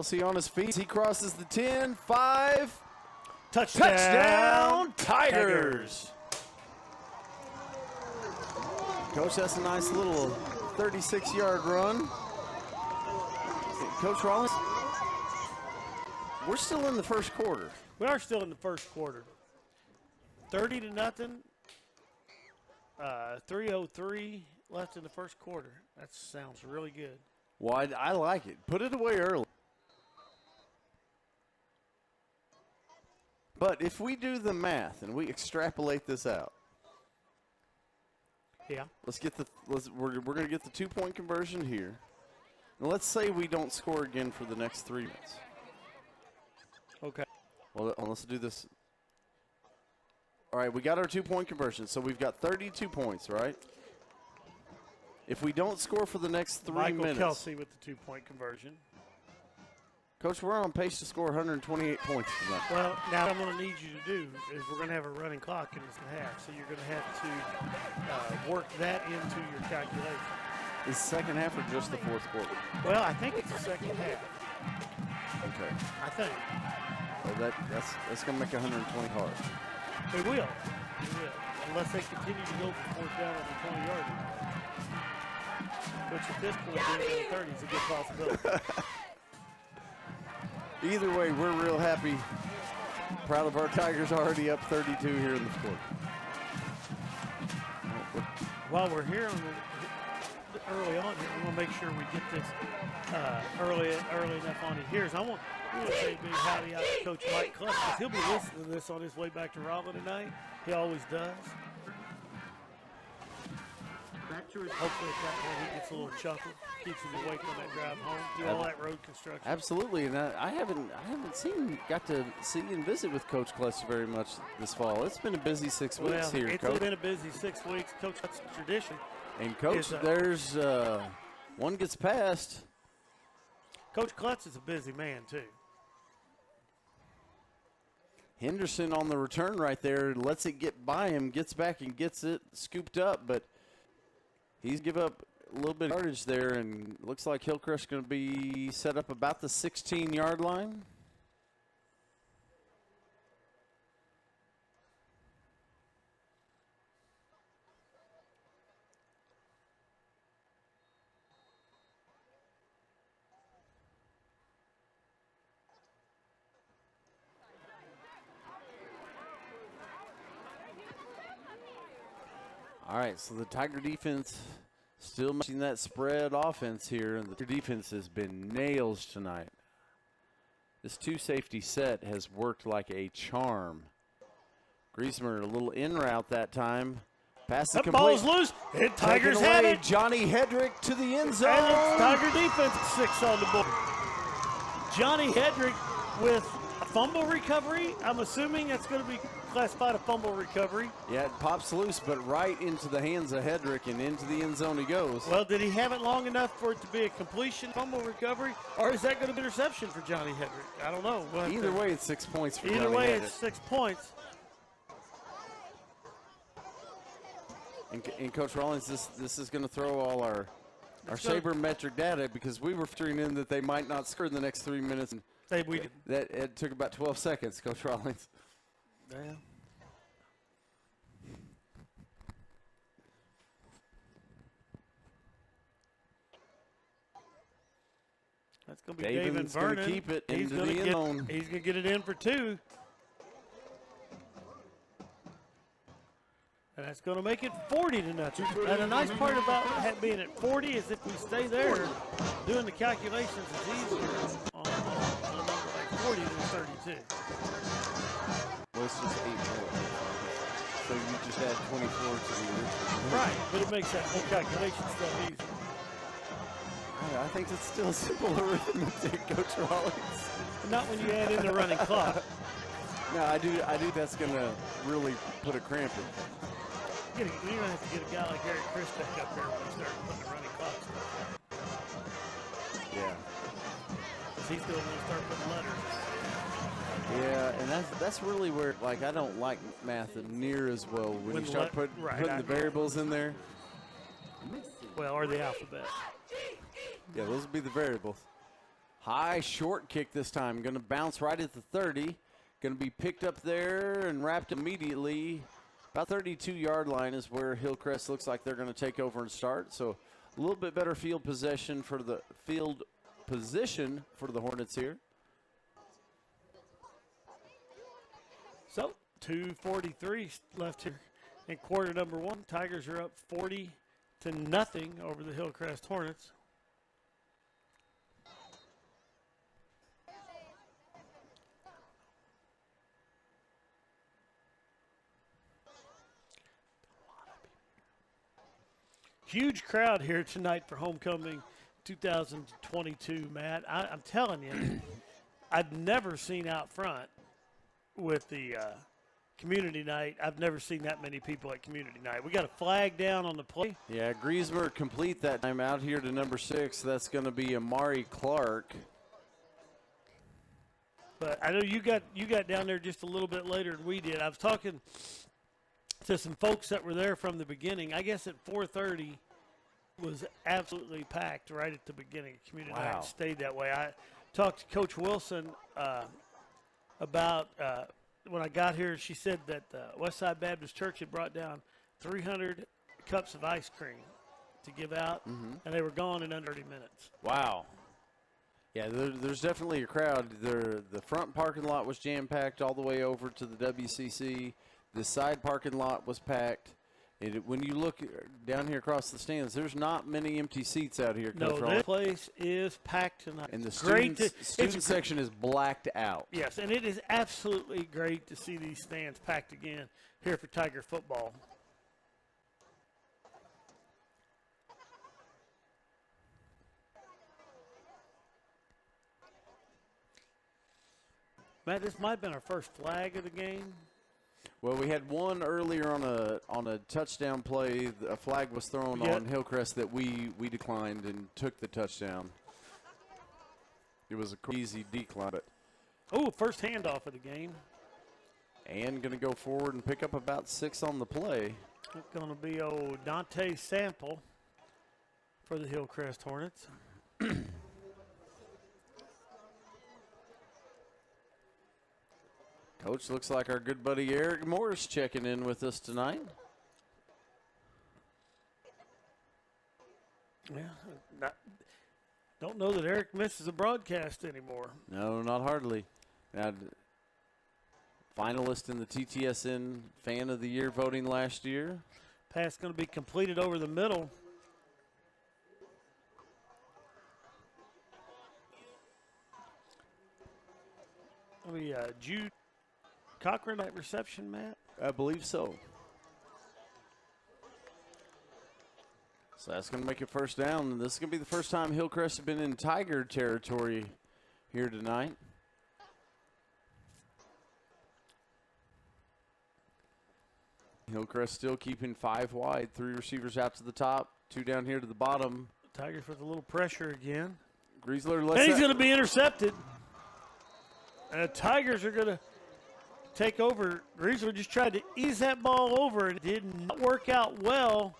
See on his feet. He crosses the 10, 5. Touchdown, Tigers. Coach, that's a nice little 36-yard run. Coach Rollins, we're still in the first quarter. We are still in the first quarter. 30-0. 3:03 left in the first quarter. That sounds really good. Well, I like it. Put it away early. But if we do the math and we extrapolate this out, yeah, we're going to get the 2-point conversion here. Now, let's say we don't score again for the next 3 minutes. Okay. Well, let's do this. All right, we got our 2-point conversion, so we've got 32 points, right? If we don't score for the next 3 Michael minutes. Kelsey with the 2-point conversion. Coach, we're on pace to score 128 points tonight. Well, now what I'm going to need you to do is we're going to have a running clock in this half, so you're going to have to work that into your calculation. Is second half or just the fourth quarter? Well, I think it's the second half. Okay. I think. Well, that's going to make 120 hard. It will. It will. Unless they continue to go for fourth down on the 20-yard line. Which at this point, being in the 30 is a good possibility. Either way, we're real happy. Proud of our Tigers already up 32 here in the fourth. While we're here early on here, we want to make sure we get this early enough on his ears. I want to say big howdy out to Coach Mike Clutch, because he'll be listening to this on his way back to Raleigh tonight. He always does. Hopefully at that point he gets a little chuckle, keeps him awake on that drive home, do all that road construction. Absolutely, and I haven't got to see and visit with Coach Clutch very much this fall. It's been a busy 6 weeks here, Coach. It's been a busy 6 weeks. Coach, that's tradition. And Coach, there's one gets past. Coach Clutch is a busy man too. Henderson on the return right there, lets it get by him, gets back and gets it scooped up, but he's give up a little bit of yardage there, and looks like Hillcrest going to be set up about the 16-yard line. All right, so the Tiger defense still matching that spread offense here, and the defense has been nails tonight. This two-safety set has worked like a charm. Griezmer a little in route that time. Pass is complete. Ball's loose. And Tigers have it. Johnny Hedrick to the end zone. And it's Tiger defense 6 on the board. Johnny Hedrick with a fumble recovery. I'm assuming that's going to be classified a fumble recovery. Yeah, it pops loose, but right into the hands of Hedrick, and into the end zone he goes. Well, did he have it long enough for it to be a completion fumble recovery, or is that going to be an interception for Johnny Hedrick? I don't know. Either way, it's 6 points for Johnny Hedrick. Either way, it's 6 points. And Coach Rollins, this is going to throw all our sabermetric data, because we were factoring in that they might not score in the next 3 minutes. And it took about 12 seconds, Coach Rollins. Yeah. That's going to be David Vernon. Going to keep it He's into the end zone. He's going to get it in for 2. And that's going to make it 40-0. And a nice part about being at 40 is if we stay there, doing the calculations is easier on a number like 40 than 32. Well, it's just 8 more. So you just add 24 to the original. Right, but it makes that whole calculation stuff easier. I think it's still simple arithmetic, Coach Rollins. Not when you add in the running clock. No, I do. That's going to really put a cramp in. You're going to have to get a guy like Eric Chris back up there when you start putting the running clocks. Yeah. Because he's going to start putting letters. Yeah, and that's really where, like, I don't like math near as well when you start putting the variables in there. Well, or the alphabet. Yeah, those would be the variables. High short kick this time. Going to bounce right at the 30. Going to be picked up there and wrapped immediately. About 32-yard line is where Hillcrest looks like they're going to take over and start. So a little bit better field position for the Hornets here. So 2:43 left here in quarter number 1. Tigers are up 40-0 over the Hillcrest Hornets. Huge crowd here tonight for homecoming 2022, Matt. I'm telling you, I've never seen out front with the community night. I've never seen that many people at community night. We got a flag down on the play. Yeah, Griesmer complete that time out here to number 6. That's going to be Amari Clark. But I know you got down there just a little bit later than we did. I was talking to some folks that were there from the beginning. I guess at 4:30 was absolutely packed right at the beginning of community night. It stayed that way. I talked to Coach Wilson about when I got here. She said that Westside Baptist Church had brought down 300 cups of ice cream to give out, and they were gone in under 30 minutes. Wow. Yeah, there's definitely a crowd. The front parking lot was jam-packed all the way over to the WCC. The side parking lot was packed. When you look down here across the stands, there's not many empty seats out here. No, this place is packed tonight. And the student section is blacked out. Yes, and it is absolutely great to see these stands packed again here for Tiger football. Matt, this might have been our first flag of the game. Well, we had one earlier on a touchdown play. A flag was thrown on Hillcrest that we declined and took the touchdown. It was a crazy decline. First handoff of the game. And going to go forward and pick up about 6 on the play. It's going to be old Dante Sample for the Hillcrest Hornets. Coach, looks like our good buddy Eric Morris checking in with us tonight. Yeah, don't know that Eric misses a broadcast anymore. No, not hardly. Now, finalist in the TTSN Fan of the Year voting last year. Pass going to be completed over the middle. Jude Cochran at reception, Matt? I believe so. So that's going to make it first down. This is going to be the first time Hillcrest has been in Tiger territory here tonight. Hillcrest still keeping 5 wide, 3 receivers out to the top, 2 down here to the bottom. Tigers with a little pressure again. Griesler and he's going to be intercepted. And the Tigers are going to take over. Griesler just tried to ease that ball over, and it did not work out well.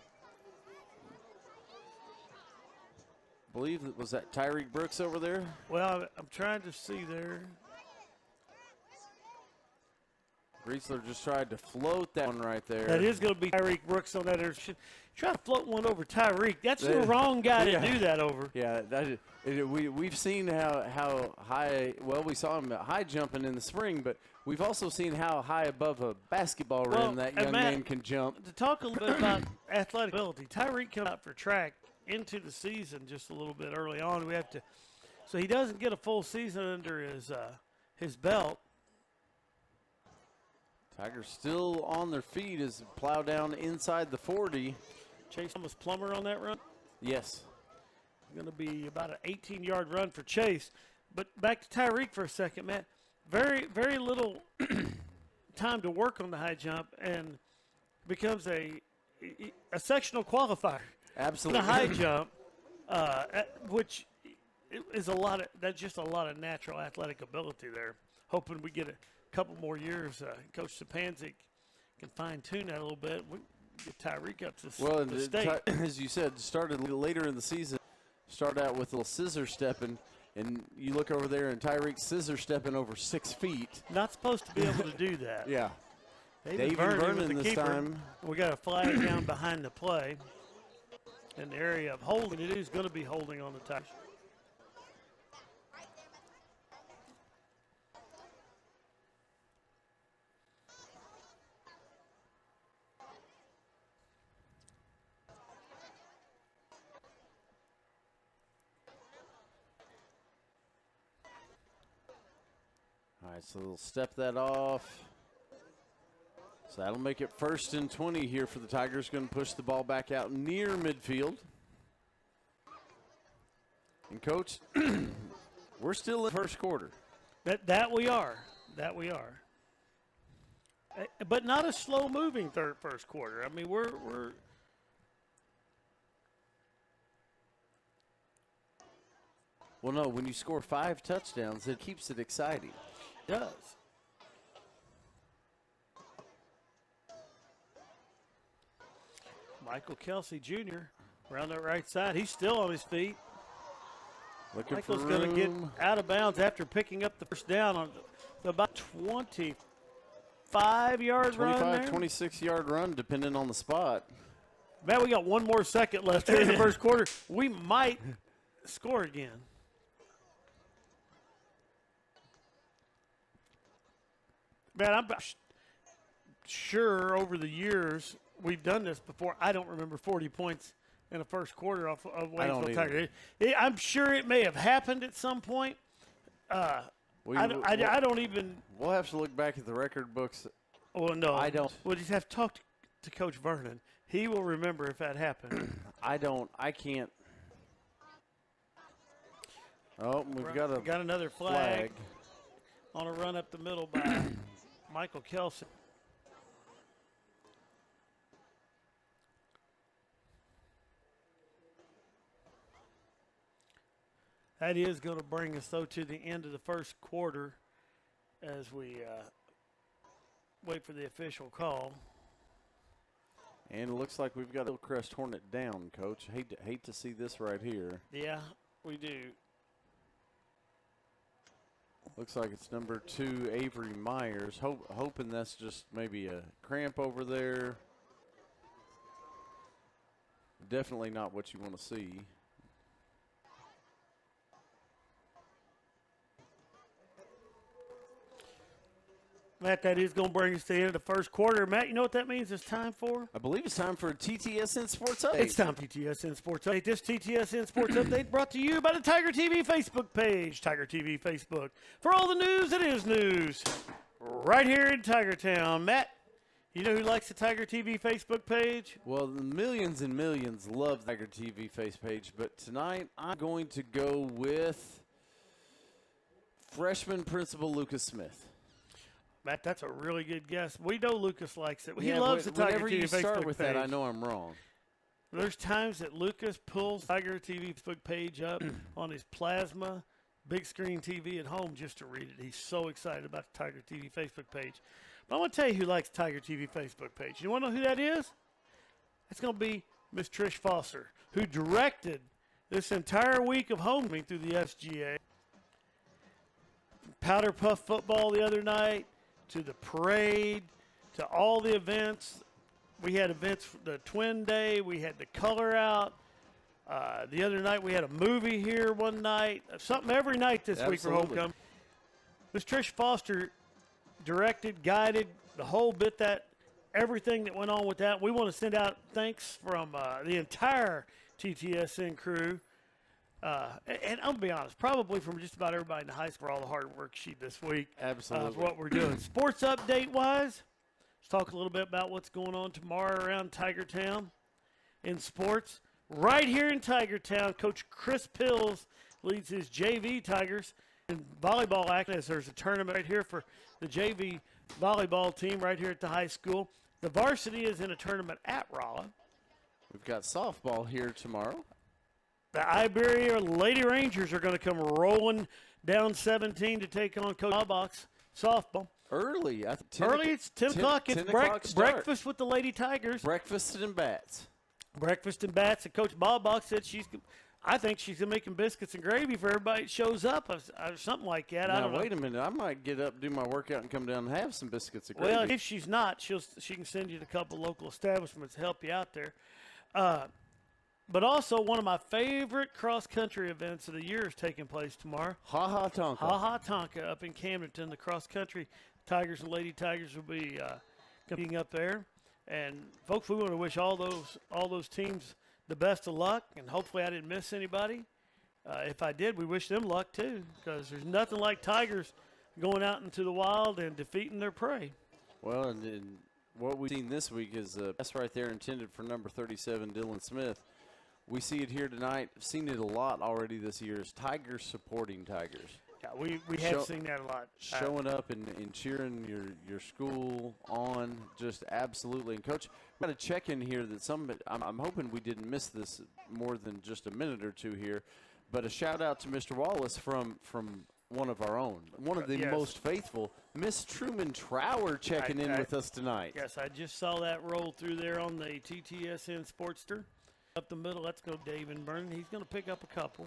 I believe it was that Tyreek Brooks over there. Well, I'm trying to see there. Griesler just tried to float that one right there. That is going to be Tyreek Brooks on that interception. Try to float one over Tyreek. That's the wrong guy to do that over. Yeah, we've seen how high. Well, we saw him high jumping in the spring, but we've also seen how high above a basketball rim that young man can jump. To talk a little bit about athletic ability, Tyreek came out for track into the season just a little bit early on. So he doesn't get a full season under his belt. Tigers still on their feet as plow down inside the 40. Chase Thomas Plummer on that run? Yes. Going to be about an 18-yard run for Chase. But back to Tyreek for a second, Matt. Very, very little time to work on the high jump and becomes a sectional qualifier. Absolutely. The high jump, which is that's just a lot of natural athletic ability there. Hoping we get a couple more years. Coach Sapanzik can fine-tune that a little bit. We get Tyreek up to the state. As you said, started later in the season. Start out with a little scissor stepping, and you look over there, and Tyreek's scissor stepping over 6 feet. Not supposed to be able to do that. Yeah. David Vernon this time. We got a flag down behind the play in the area of holding. It is going to be holding on the Tigers. All right, so they'll step that off. So that'll make it 1st and 20 here for the Tigers. Going to push the ball back out near midfield. And, Coach, we're still in the first quarter. That we are. That we are. But not a slow-moving first quarter. I mean, we're Well, no, when you score 5 touchdowns, it keeps it exciting. It does. Michael Kelsey Jr. around that right side. He's still on his feet. Looking Michael's for going to get room. out of bounds after picking up the first down on about 25-yard run there. 26-yard run, depending on the spot. Man, we got 1 more second left here in the first quarter. We might score again. Man, I'm sure over the years we've done this before. I don't remember 40 points in the first quarter of Waynesville Tiger. I'm sure it may have happened at some point. I don't even. We'll have to look back at the record books. Well, no, I don't. We'll just have to talk to Coach Vernon. He will remember if that happened. I can't. Oh, we've got another flag on a run up the middle by Michael Kelsey. That is going to bring us, though, to the end of the first quarter as we wait for the official call. And it looks like we've got a Hillcrest Hornet down, Coach. Hate to see this right here. Yeah, we do. Looks like it's number 2, Avery Myers. Hoping that's just maybe a cramp over there. Definitely not what you want to see. Matt, that is going to bring us to the end of the first quarter. Matt, you know what that means it's time for? I believe it's time for a TTSN Sports Update. It's time for TTSN Sports Update. This TTSN Sports Update brought to you by the Tiger TV Facebook page. Tiger TV Facebook. For all the news that is news. Right here in Tiger Town. Matt, you know who likes the Tiger TV Facebook page? Well, the millions and millions love the Tiger TV face page, but tonight I'm going to go with freshman principal Lucas Smith. Matt, that's a really good guess. We know Lucas likes it. He loves the Tiger TV Facebook page. Whenever you start with that, I know I'm wrong. There's times that Lucas pulls Tiger TV Facebook page up on his plasma big screen TV at home just to read it. He's so excited about the Tiger TV Facebook page. But I want to tell you who likes Tiger TV Facebook page. You want to know who that is? It's going to be Miss Trish Foster, who directed this entire week of homecoming through the SGA. Powder Puff football the other night, to the parade, to all the events. We had events for the Twin Day. We had the color out. The other night we had a movie here one night. Something every night this week for homecoming. Ms. Trish Foster directed, guided the whole bit, that everything that went on with that. We want to send out thanks from the entire TTSN crew. And I'm going to be honest, probably from just about everybody in the high school for all the hard work she did this week. Absolutely. For what we're doing. Sports update-wise, let's talk a little bit about what's going on tomorrow around Tiger Town in sports. Right here in Tiger Town, Coach Chris Pills leads his JV Tigers in volleyball action as there's a tournament right here for the JV volleyball team right here at the high school. The varsity is in a tournament at Rolla. We've got softball here tomorrow. The Iberia Lady Rangers are going to come rolling down 17 to take on Coach Bobbox softball. Early. It's 10 o'clock. It's breakfast with the Lady Tigers. Breakfast and bats. Breakfast and bats. And Coach Bobbox said I think she's going to make them biscuits and gravy for everybody that shows up or something like that. Now, I don't know. Wait a minute. I might get up, do my workout, and come down and have some biscuits and gravy. Well, if she's not, she can send you to a couple local establishments to help you out there. But also, one of my favorite cross-country events of the year is taking place tomorrow. Ha-Ha Tonka. Ha-Ha Tonka up in Camdenton. The cross-country Tigers and Lady Tigers will be competing up there. And, folks, we want to wish all those teams the best of luck, and hopefully I didn't miss anybody. If I did, we wish them luck, too, because there's nothing like Tigers going out into the wild and defeating their prey. Well, and what we've seen this week is a pass right there intended for number 37, Dylan Smith. we see it here tonight. I've seen it a lot already this year. Is Tigers supporting Tigers. Yeah, we have seen that a lot. Showing up and cheering your school on, just absolutely. And Coach, I'm going to check in here that I'm hoping we didn't miss this more than just a minute or two here, but a shout out to Mr. Wallace from one of our own, one of the most faithful, Miss Truman Trower checking in with us tonight. Yes, I just saw that roll through there on the TTSN Sportster. Up the middle, let's go Dave and Vernon. He's going to pick up a couple.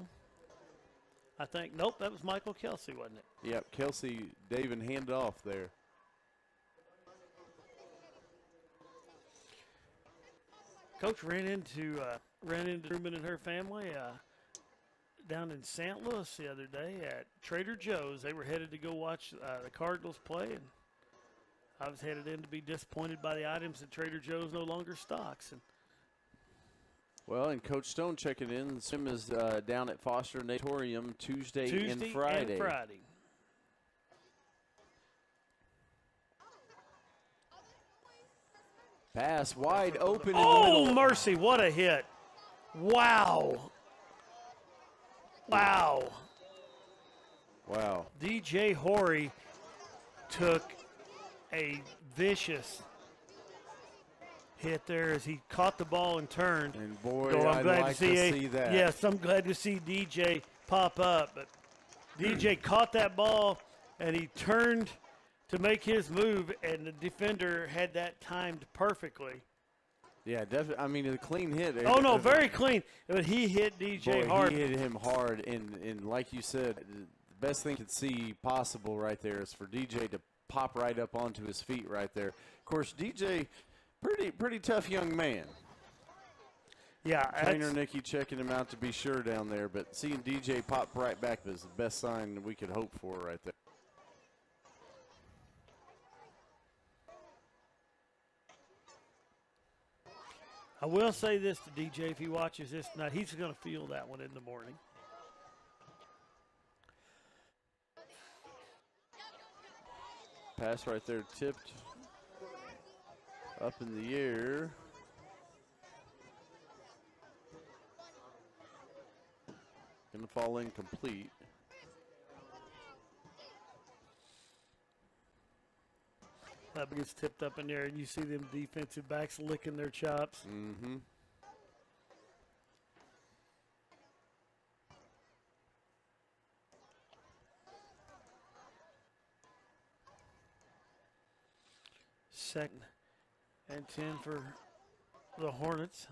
I think, nope, that was Michael Kelsey, wasn't it? Yep, Kelsey, Dave, and hand off there. Coach ran into Truman and her family down in St. Louis the other day at Trader Joe's. They were headed to go watch the Cardinals play, and I was headed in to be disappointed by the items that Trader Joe's no longer stocks. Well, and Coach Stone checking in. The swim is down at Foster Natorium Tuesday and Friday. Pass wide open in the middle. Oh, mercy, what a hit. Wow. Wow. Wow. DJ Horry took a vicious hit there as he caught the ball and turned. And boy, so I'd like to see that. Yes, I'm glad to see DJ pop up. But DJ caught that ball and he turned to make his move, and the defender had that timed perfectly. Yeah, definitely. I mean, a clean hit. Oh, no, very clean. But he hit DJ hard. He hit him hard, and like you said, the best thing to see possible right there is for DJ to pop right up onto his feet right there. Of course, DJ, pretty tough young man. Yeah. Trainer Nikki checking him out to be sure down there, but seeing DJ pop right back is the best sign that we could hope for right there. I will say this to DJ, if he watches this tonight, he's going to feel that one in the morning. Pass right there tipped up in the air. Going to fall incomplete. That gets tipped up in there, and you see them defensive backs licking their chops. Mm-hmm. Second and 10 for the Hornets.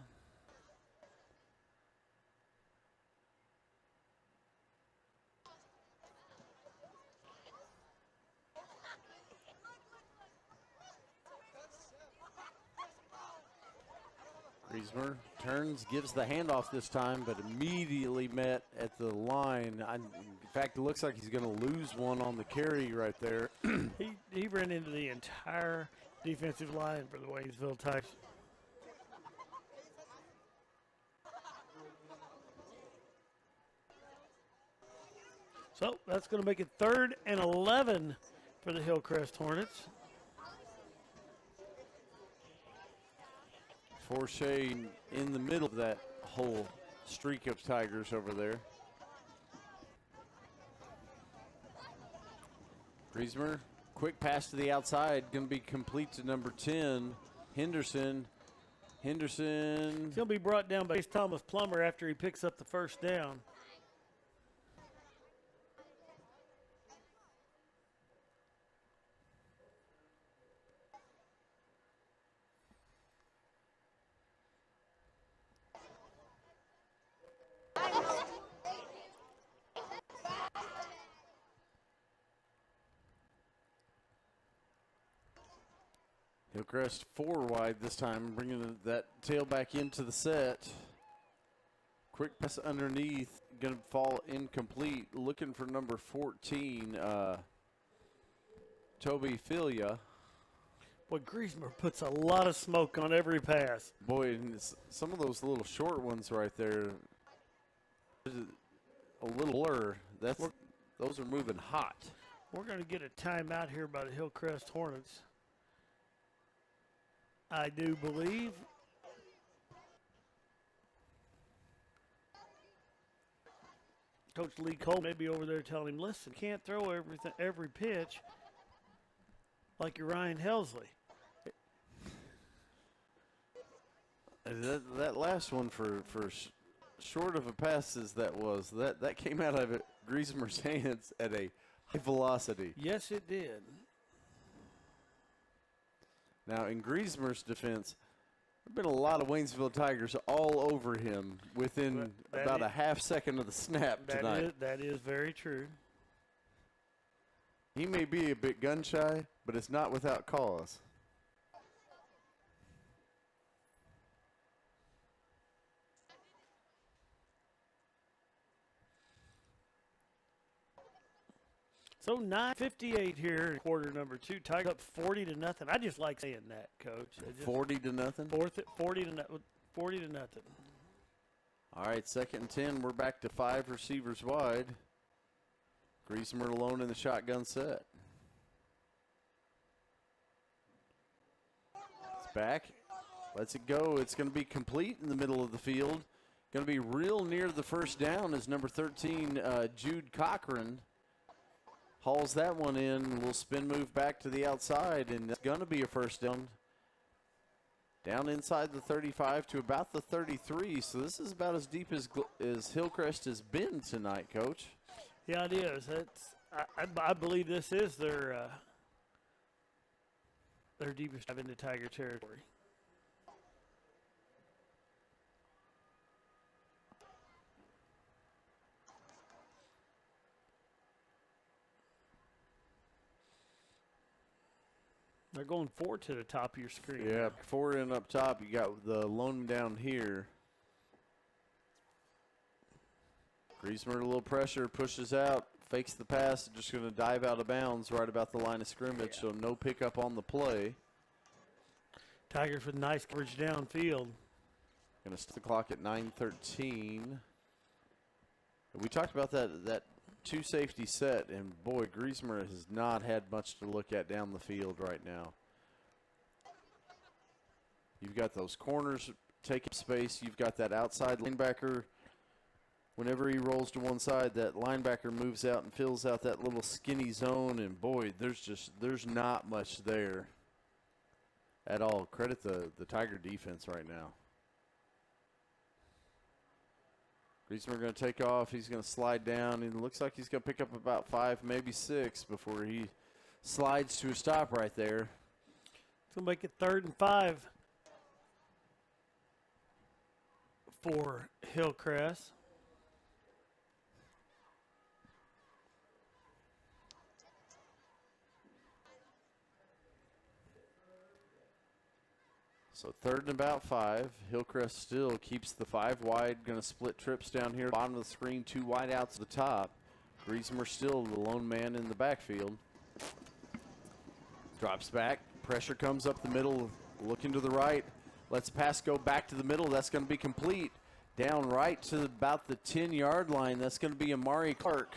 Griezmer turns, gives the handoff this time, but immediately met at the line. In fact, it looks like he's going to lose one on the carry right there. He ran into the entire defensive line for the Waynesville Tigers. So that's going to make it 3rd and 11 for the Hillcrest Hornets. Forshea in the middle of that whole streak of Tigers over there. Griezmer, quick pass to the outside, going to be complete to number 10, Henderson. He's going to be brought down by Thomas Plummer after he picks up the first down. Hillcrest 4 wide this time, bringing that tailback into the set. Quick pass underneath, going to fall incomplete. Looking for number 14, Toby Filia. Boy, Griezmer puts a lot of smoke on every pass. Boy, and some of those little short ones right there, a little blur. Those are moving hot. We're going to get a timeout here by the Hillcrest Hornets, I do believe. Coach Lee Cole may be over there telling him, listen, can't throw every pitch like you're Ryan Helsley. That last one for short of a pass as that came out of Griezmer's hands at a high velocity. Yes, it did. Now, in Griezmer's defense, there have been a lot of Waynesville Tigers all over him within about a half second of the snap tonight. That is very true. He may be a bit gun shy, but it's not without cause. So 9:58 here in quarter number 2. Tigers up 40-0. I just like saying that, Coach. 40-0. 40-0. All right, 2nd and 10. We're back to 5 receivers wide. Griezmer alone in the shotgun set. It's back. Lets it go. It's going to be complete in the middle of the field. Going to be real near the first down as number 13, Jude Cochran, hauls that one in. Will spin move back to the outside, and it's going to be a first down. Down inside the 35 to about the 33. So this is about as deep as Hillcrest has been tonight, Coach. Yeah, it is. I believe this is their deepest dive into Tiger territory. They're going 4 to the top of your screen. Yeah, 4 in up top. You got the lone down here. Griezmer, a little pressure, pushes out, fakes the pass, just going to dive out of bounds right about the line of scrimmage, so no pickup on the play. Tigers with nice coverage downfield. Going to start the clock at 9:13. We talked about that 2 safety set, and boy, Griezmer has not had much to look at down the field right now. You've got those corners taking space. You've got that outside linebacker. Whenever he rolls to one side, that linebacker moves out and fills out that little skinny zone, and boy, there's not much there at all. Credit the Tiger defense right now. Griezmer going to take off. He's going to slide down. It looks like he's going to pick up about 5, maybe 6 before he slides to a stop right there. It's going to make it 3rd and 5 for Hillcrest. So 3rd and about 5. Hillcrest still keeps the 5 wide. Going to split trips down here. Bottom of the screen, 2 wide outs at the top. Griezmer still the lone man in the backfield. Drops back. Pressure comes up the middle. Looking to the right. Lets pass go back to the middle. That's going to be complete. Down right to about the 10-yard line. That's going to be Amari Clark.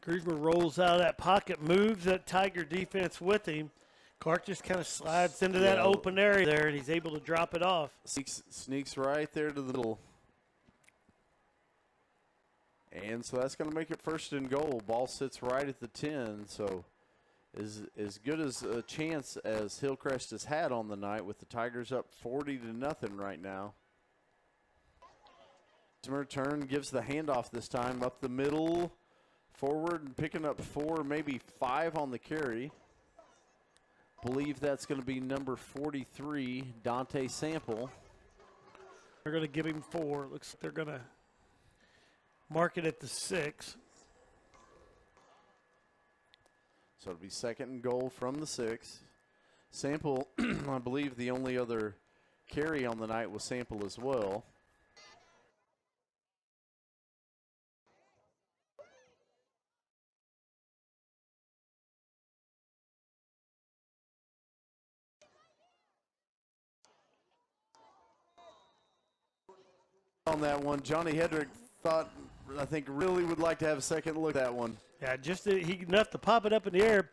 Griezmer rolls out of that pocket, moves that Tiger defense with him. Clark just kind of slides into that open area there, and he's able to drop it off. Sneaks right there to the middle. And so that's going to make it 1st and goal. Ball sits right at the 10, so as good as a chance as Hillcrest has had on the night with the Tigers up 40-0 right now. Turn gives the handoff this time up the middle. Forward and picking up 4, maybe 5 on the carry. Believe that's going to be number 43, Dante Sample. They're going to give him 4. Looks like they're going to mark it at the 6. So it'll be 2nd and goal from the 6. Sample, I believe the only other carry on the night was Sample as well. On that one, Johnny Hedrick I think really would like to have a second look at that one. Yeah, just enough to pop it up in the air.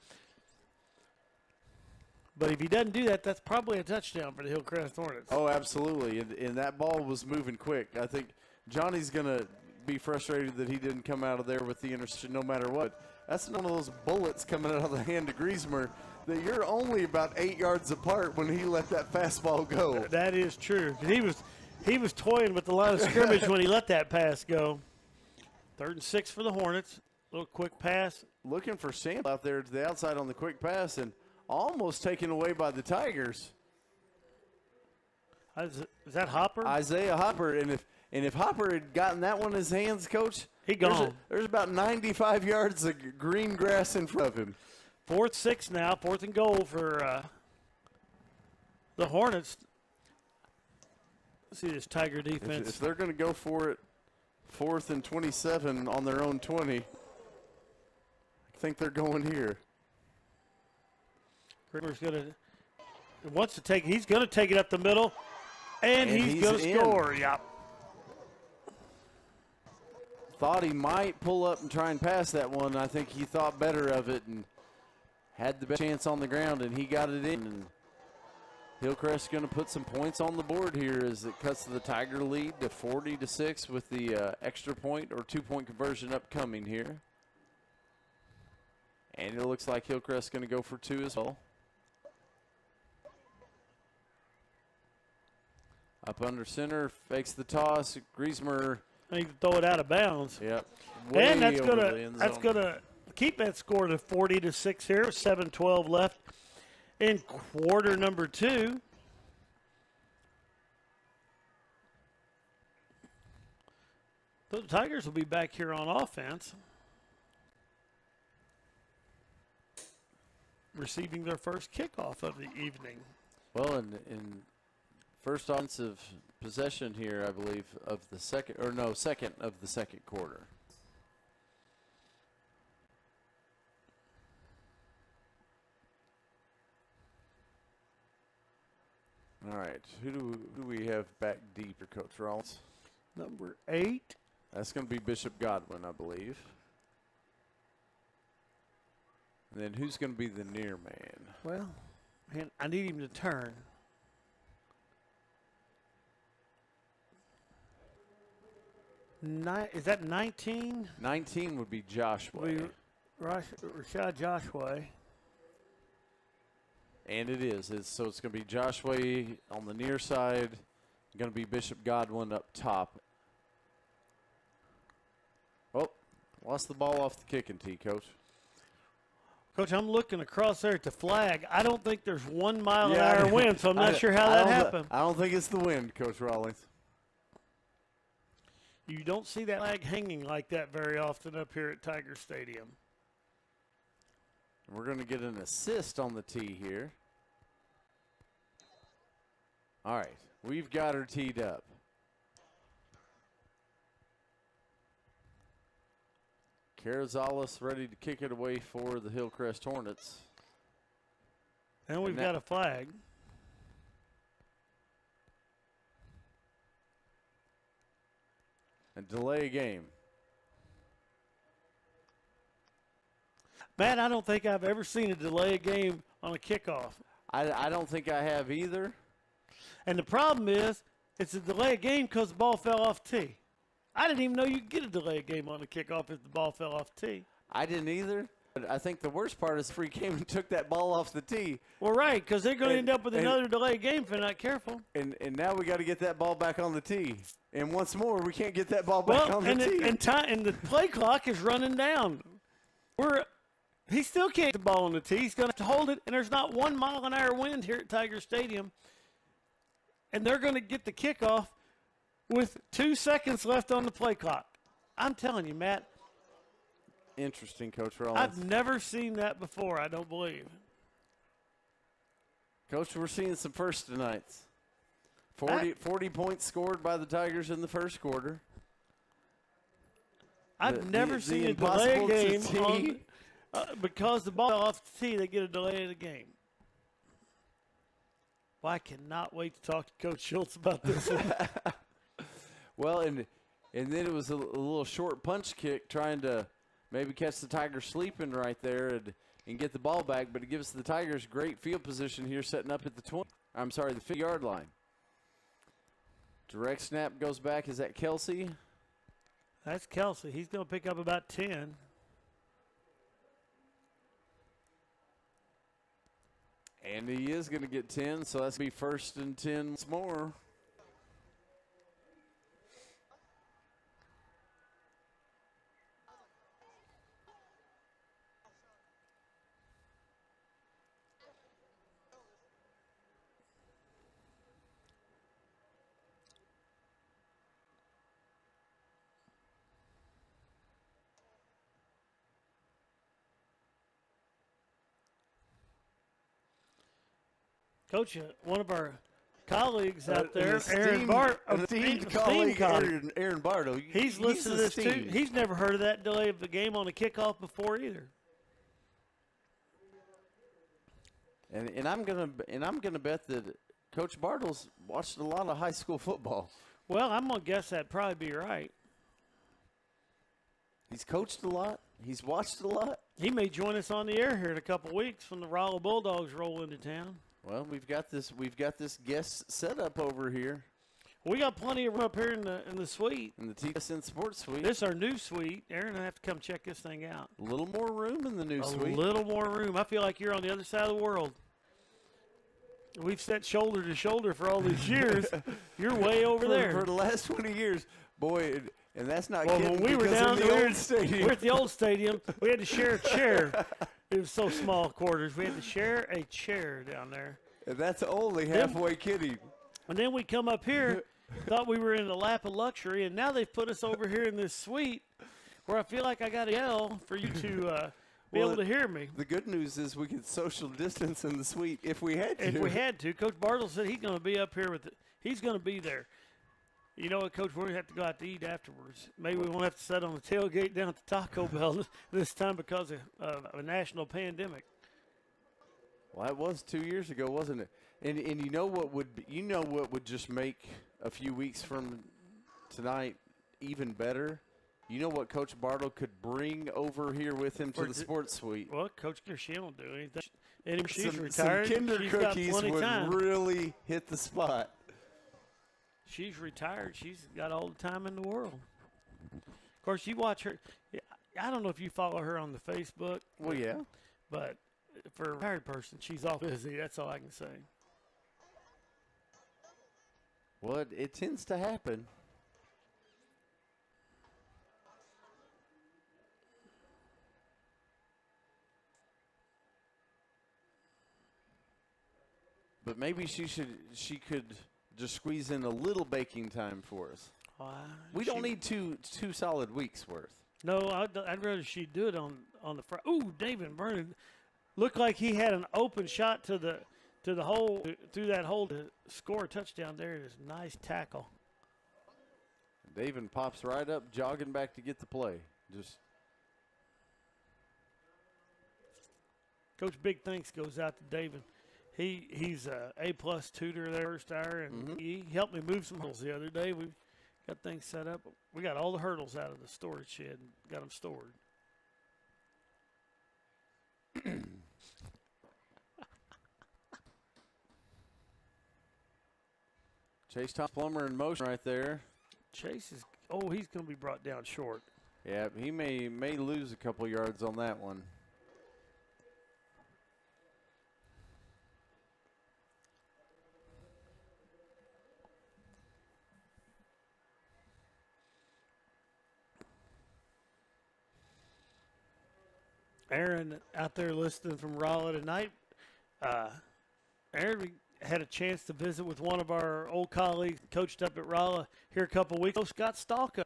But if he doesn't do that, that's probably a touchdown for the Hillcrest Hornets. Oh, absolutely. And that ball was moving quick. I think Johnny's going to be frustrated that he didn't come out of there with the interception no matter what. That's one of those bullets coming out of the hand of Griezmer that you're only about 8 yards apart when he let that fastball go. That is true. He was toying with the line of scrimmage when he let that pass go. 3rd and 6 for the Hornets. Little quick pass. Looking for Sample out there to the outside on the quick pass and almost taken away by the Tigers. Is that Hopper? Isaiah Hopper. And if Hopper had gotten that one in his hands, Coach, he gone. There's about 95 yards of green grass in front of him. 4th, 6 now. 4th and goal for the Hornets. Let's see this Tiger defense. If they're going to go for it, 4th and 27 on their own 20, I think they're going here. Kramer's he's going to take it up the middle, and he's going to score. Yep. Thought he might pull up and try and pass that one. I think he thought better of it and had the best chance on the ground, and he got it in. And Hillcrest going to put some points on the board here as it cuts the Tiger lead to 40-6 with the extra point or 2-point conversion upcoming here. And it looks like Hillcrest going to go for 2 as well. Up under center, fakes the toss. Griezmer. I need to throw it out of bounds. Yep. And that's gonna keep that score to 40-6 here. 7:12 left in quarter number 2. The Tigers will be back here on offense, receiving their first kickoff of the evening. Well, in first offensive possession here, I believe, of the second of the second quarter. All right, who do we have back deep, or Coach Rollins? Number 8. That's going to be Bishop Godwin, I believe. And then who's going to be the near man? Well, man, I need him to turn. Is that 19? 19 would be Joshua. Rashad Joshua. And it is. So it's going to be Joshua on the near side. Going to be Bishop Godwin up top. Oh, lost the ball off the kicking tee, Coach. Coach, I'm looking across there at the flag. I don't think there's 1 mile an hour wind, so I'm not sure how that happened. I don't think it's the wind, Coach Rawlings. You don't see that flag hanging like that very often up here at Tiger Stadium. We're going to get an assist on the tee here. All right, we've got her teed up. Carrizales ready to kick it away for the Hillcrest Hornets. And we've got a flag. And delay a game. Matt, I don't think I've ever seen a delay a game on a kickoff. I don't think I have either. And the problem is, it's a delay a game because the ball fell off tee. I didn't even know you could get a delay a game on a kickoff if the ball fell off tee. I didn't either. But I think the worst part is Free came and took that ball off the tee. Well, right, because they're going to end up with another delay game if they're not careful. And now we got to get that ball back on the tee. And once more, we can't get that ball back on the tee. And the play clock is running down. He still can't get the ball on the tee. He's going to have to hold it, and there's not 1 mile an hour wind here at Tiger Stadium. And they're going to get the kickoff with 2 seconds left on the play clock. I'm telling you, Matt. Interesting, Coach Rollins. I've never seen that before, I don't believe. Coach, we're seeing some firsts tonight. 40 points scored by the Tigers in the first quarter. I've never seen a delay game because the ball off the tee, they get a delay of the game. Well, I cannot wait to talk to Coach Schultz about this. Well, and then it was a little short punch kick trying to maybe catch the Tigers sleeping right there. And and get the ball back, but it gives the Tigers great field position here, setting up at the 20. I'm sorry, the 50-yard line. Direct snap goes back. Is that Kelsey? That's Kelsey. He's going to pick up about 10. And he is going to get 10, so that's going to be 1st and 10 once more. Coach, one of our colleagues out there, esteemed colleague, Aaron Bardo. He's listening to this too. He's never heard of that delay of the game on a kickoff before either. And I'm gonna bet that Coach Bartle's watched a lot of high school football. Well, I'm gonna guess that'd probably be right. He's coached a lot. He's watched a lot. He may join us on the air here in a couple weeks when the Rolla Bulldogs roll into town. Well, we've got this guest set up over here. We got plenty of room up here in the suite. In the TSN Sports Suite. This is our new suite. Aaron, I have to come check this thing out. A little more room in the new suite. A little more room. I feel like you're on the other side of the world. We've sat shoulder to shoulder for all these years. You're way over there. For the last 20 years. Boy, and that's not well, kidding. When we were down the old stadium. We're at the old stadium. We had to share a chair. It was so small quarters. We had to share a chair down there. And that's only halfway kidding. And then we come up here, thought we were in the lap of luxury, and now they've put us over here in this suite where I feel like I got to yell for you to be able to hear me. The good news is we could social distance in the suite if we had to. If we had to. Coach Bartle said he's going to be up here with it. He's going to be there. You know what, Coach? We're going to have to go out to eat afterwards. Maybe we won't have to sit on the tailgate down at the Taco Bell this time because of a national pandemic. Well, that was 2 years ago, wasn't it? And you know what would just make a few weeks from tonight even better? You know what Coach Bartle could bring over here with him to the sports suite? Well, Coach Gershon will do anything. And she's retired. Some Kinder cookies would really hit the spot. She's retired. She's got all the time in the world. Of course, you watch her. I don't know if you follow her on the Facebook. Well, yeah. But for a retired person, she's all busy. That's all I can say. Well, it tends to happen. But maybe she could just squeeze in a little baking time for us. We don't need two solid weeks worth. No, I'd rather she do it on the front. Ooh, David Vernon looked like he had an open shot to the hole, through that hole to score a touchdown there. It is a nice tackle. David pops right up, jogging back to get the play. Just Coach, big thanks goes out to David. He's a A+ tutor there first hour, and he helped me move some hurdles the other day. We got things set up. We got all the hurdles out of the storage shed and got them stored. Chase Thomas Plummer in motion right there. Chase is he's going to be brought down short. Yeah, he may lose a couple yards on that one. Aaron out there listening from Rolla tonight. Aaron, we had a chance to visit with one of our old colleagues, coached up at Rolla here a couple of weeks ago, Scott Stalka.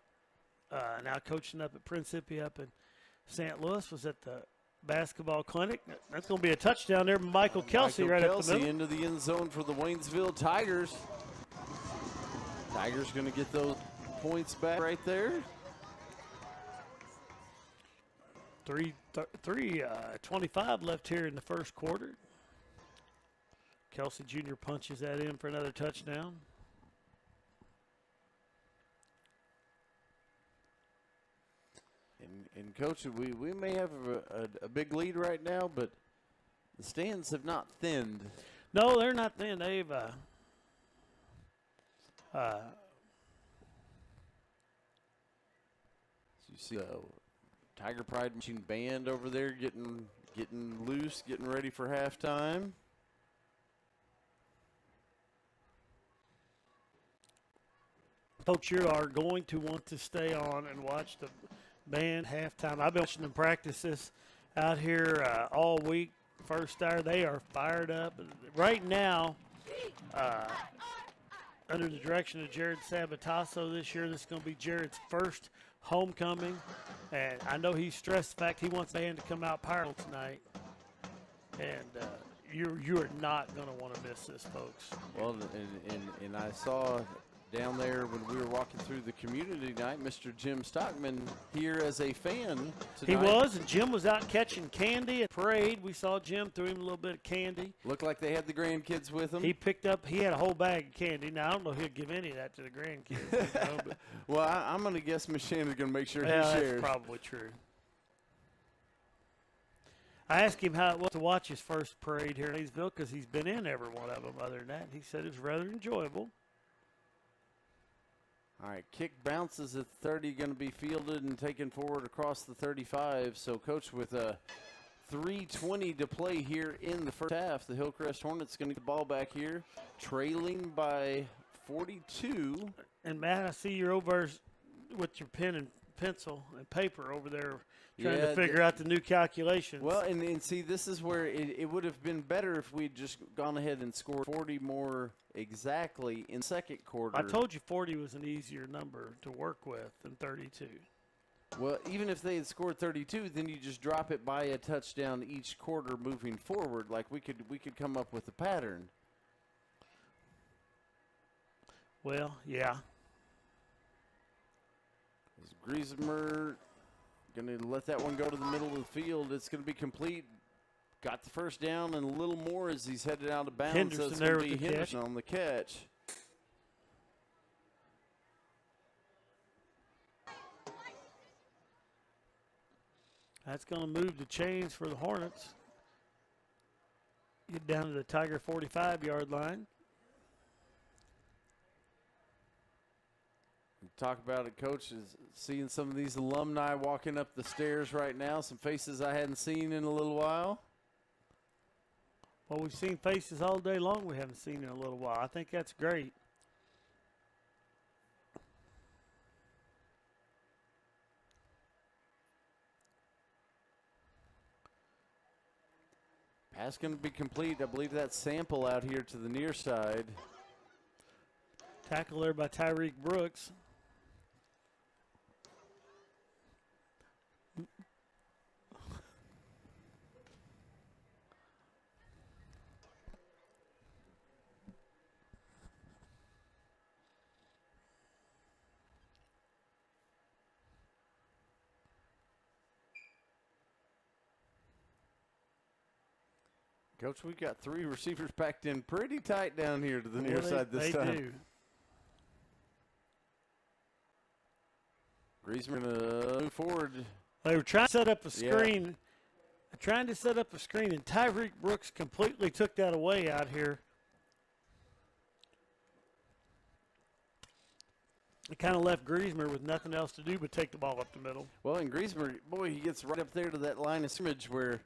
Now coaching up at Principia up in St. Louis, was at the basketball clinic. That's going to be a touchdown there from Michael Kelsey right up the middle. Into the end zone for the Waynesville Tigers. Tigers going to get those points back right there. 3:25 left here in the first quarter. Kelsey Jr. punches that in for another touchdown. And Coach, we may have a big lead right now, but the stands have not thinned. No, they're not thin. They've you see the Tiger Pride Marching Band over there getting loose, getting ready for halftime. Folks, you are going to want to stay on and watch the band halftime. I've been watching them practice this out here all week. First hour, they are fired up. Right now, under the direction of Jared Sabatasso this year, this is going to be Jared's first homecoming. And I know he stressed the fact he wants the band to come out powerful tonight. And you are not going to want to miss this, folks. Well, and I saw down there when we were walking through the community night, Mr. Jim Stockman here as a fan tonight. He was, and Jim was out catching candy at parade. We saw Jim threw him a little bit of candy. Looked like they had the grandkids with them. He had a whole bag of candy. Now, I don't know if he'll give any of that to the grandkids. But well, I'm going to guess Miss Shannon's going to make sure he that's shares. probably true. I asked him how it was to watch his first parade here in Waynesville because he's been in every one of them other than that. He said it was rather enjoyable. All right, kick bounces at 30, going to be fielded and taken forward across the 35. So, Coach, with a 3:20 to play here in the first half, the Hillcrest Hornets going to get the ball back here, trailing by 42. And, Matt, I see you're over with your pen and pencil and paper over there trying to figure out the new calculations. Well, and see, this is where it would have been better if we'd just gone ahead and scored 40 more exactly in second quarter. I told you 40 was an easier number to work with than 32. Well, even if they had scored 32, then you just drop it by a touchdown each quarter moving forward. Like we could come up with a pattern. Well, yeah. As Griezmer going to let that one go to the middle of the field. It's going to be complete. Got the first down and a little more as he's headed out of bounds. Henderson so it's there going to with be the Henderson on the catch. That's going to move the chains for the Hornets. Get down to the Tiger 45-yard line. Talk about it, Coach, is seeing some of these alumni walking up the stairs right now. Some faces I hadn't seen in a little while. Well, we've seen faces all day long we haven't seen in a little while. I think that's great. Pass going to be complete. I believe that's Sample out here to the near side. Tackle there by Tyreek Brooks. Coach, we've got three receivers packed in pretty tight down here to the near side this time. They do. Griezmann going to move forward. They were trying to set up a screen. Trying to set up a screen, and Tyreek Brooks completely took that away out here. It kind of left Griezmann with nothing else to do but take the ball up the middle. Well, and Griezmann, boy, he gets right up there to that line of scrimmage where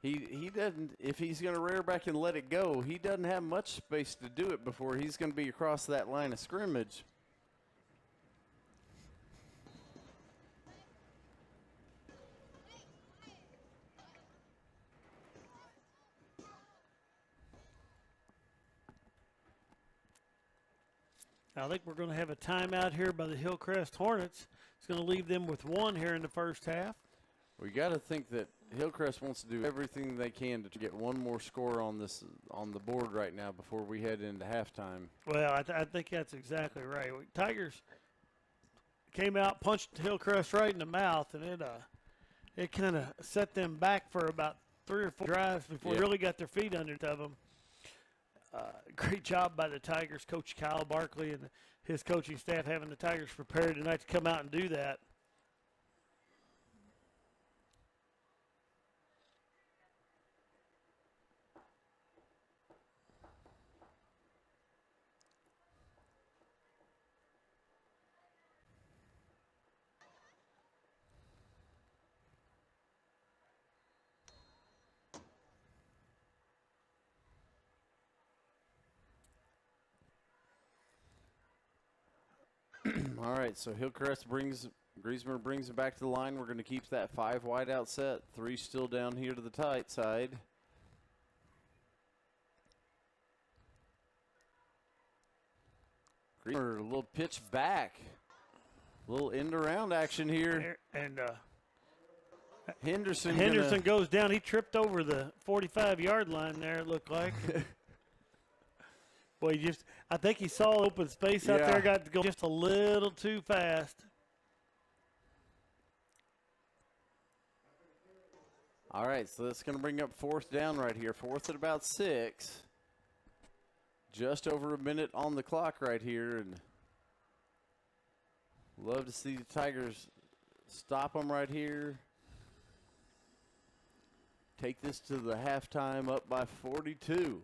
he doesn't, if he's going to rear back and let it go, he doesn't have much space to do it before he's going to be across that line of scrimmage. I think we're going to have a timeout here by the Hillcrest Hornets. It's going to leave them with one here in the first half. We got to think that Hillcrest wants to do everything they can to get one more score on the board right now before we head into halftime. Well, I think that's exactly right. Tigers came out, punched Hillcrest right in the mouth, and it kind of set them back for about 3 or 4 drives before they really got their feet under them. Great job by the Tigers, Coach Kyle Barkley and his coaching staff having the Tigers prepared tonight to come out and do that. All right, so Hillcrest Griezmer brings it back to the line. We're going to keep that 5 wide out set. 3 still down here to the tight side. Griezmer, a little pitch back. A little end around action here. And Henderson goes down. He tripped over the 45-yard line there, it looked like. Boy, I think he saw open space out there, got to go just a little too fast. All right, so that's going to bring up 4th down right here. 4th at about 6. Just over a minute on the clock right here. And love to see the Tigers stop them right here. Take this to the halftime up by 42.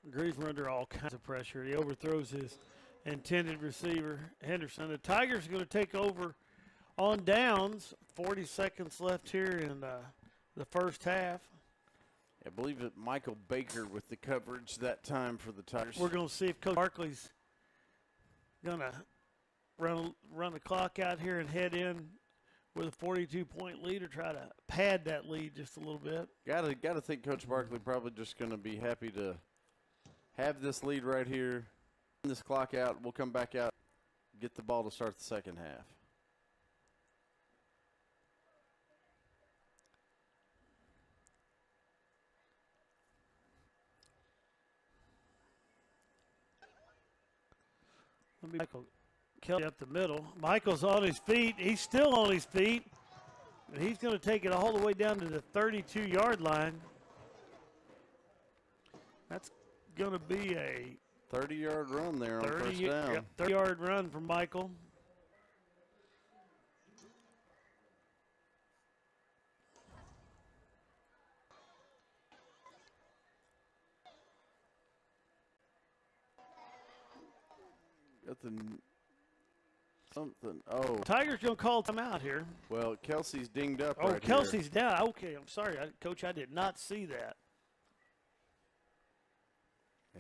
Griezmer under all kinds of pressure. He overthrows his intended receiver, Henderson. The Tigers are going to take over on downs. 40 seconds left here in the first half. I believe that Michael Baker with the coverage that time for the Tigers. We're going to see if Coach Barkley's going to run the clock out here and head in with a 42-point lead or try to pad that lead just a little bit. Got to think Coach Barkley probably just going to be happy to have this lead right here. This clock out, we'll come back out, get the ball to start the second half. Michael Kelly up the middle. Michael's on his feet. He's still on his feet. And he's going to take it all the way down to the 32-yard line. That's going to be a 30-yard run there on first down. Yep, 30-yard run from Michael. Got the something. Oh, Tigers going to call timeout here. Well, Kelsey's dinged up. Oh, right Kelsey's here. down. Okay, I'm sorry, Coach. I did not see that.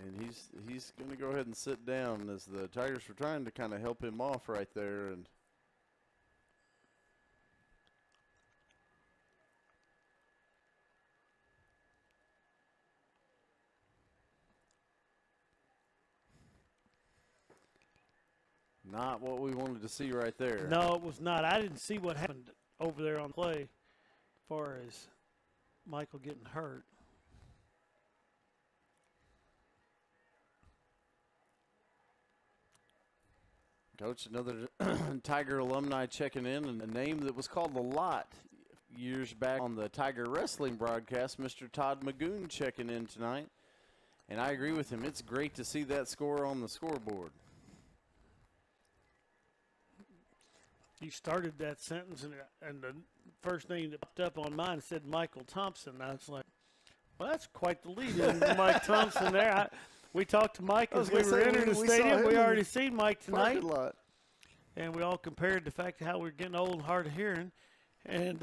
And he's going to go ahead and sit down as the Tigers were trying to kind of help him off right there. And not what we wanted to see right there. No, it was not. I didn't see what happened over there on play as far as Michael getting hurt. Coach, another Tiger alumni checking in, and a name that was called a lot years back on the Tiger Wrestling broadcast, Mr. Todd Magoon checking in tonight. And I agree with him. It's great to see that score on the scoreboard. You started that sentence, and the first name that popped up on mine said Michael Thompson. I was like, well, that's quite the lead in Mike Thompson there. We talked to Mike as we were entering the stadium. We already seen Mike tonight. And we all compared the fact of how we're getting old and hard of hearing. And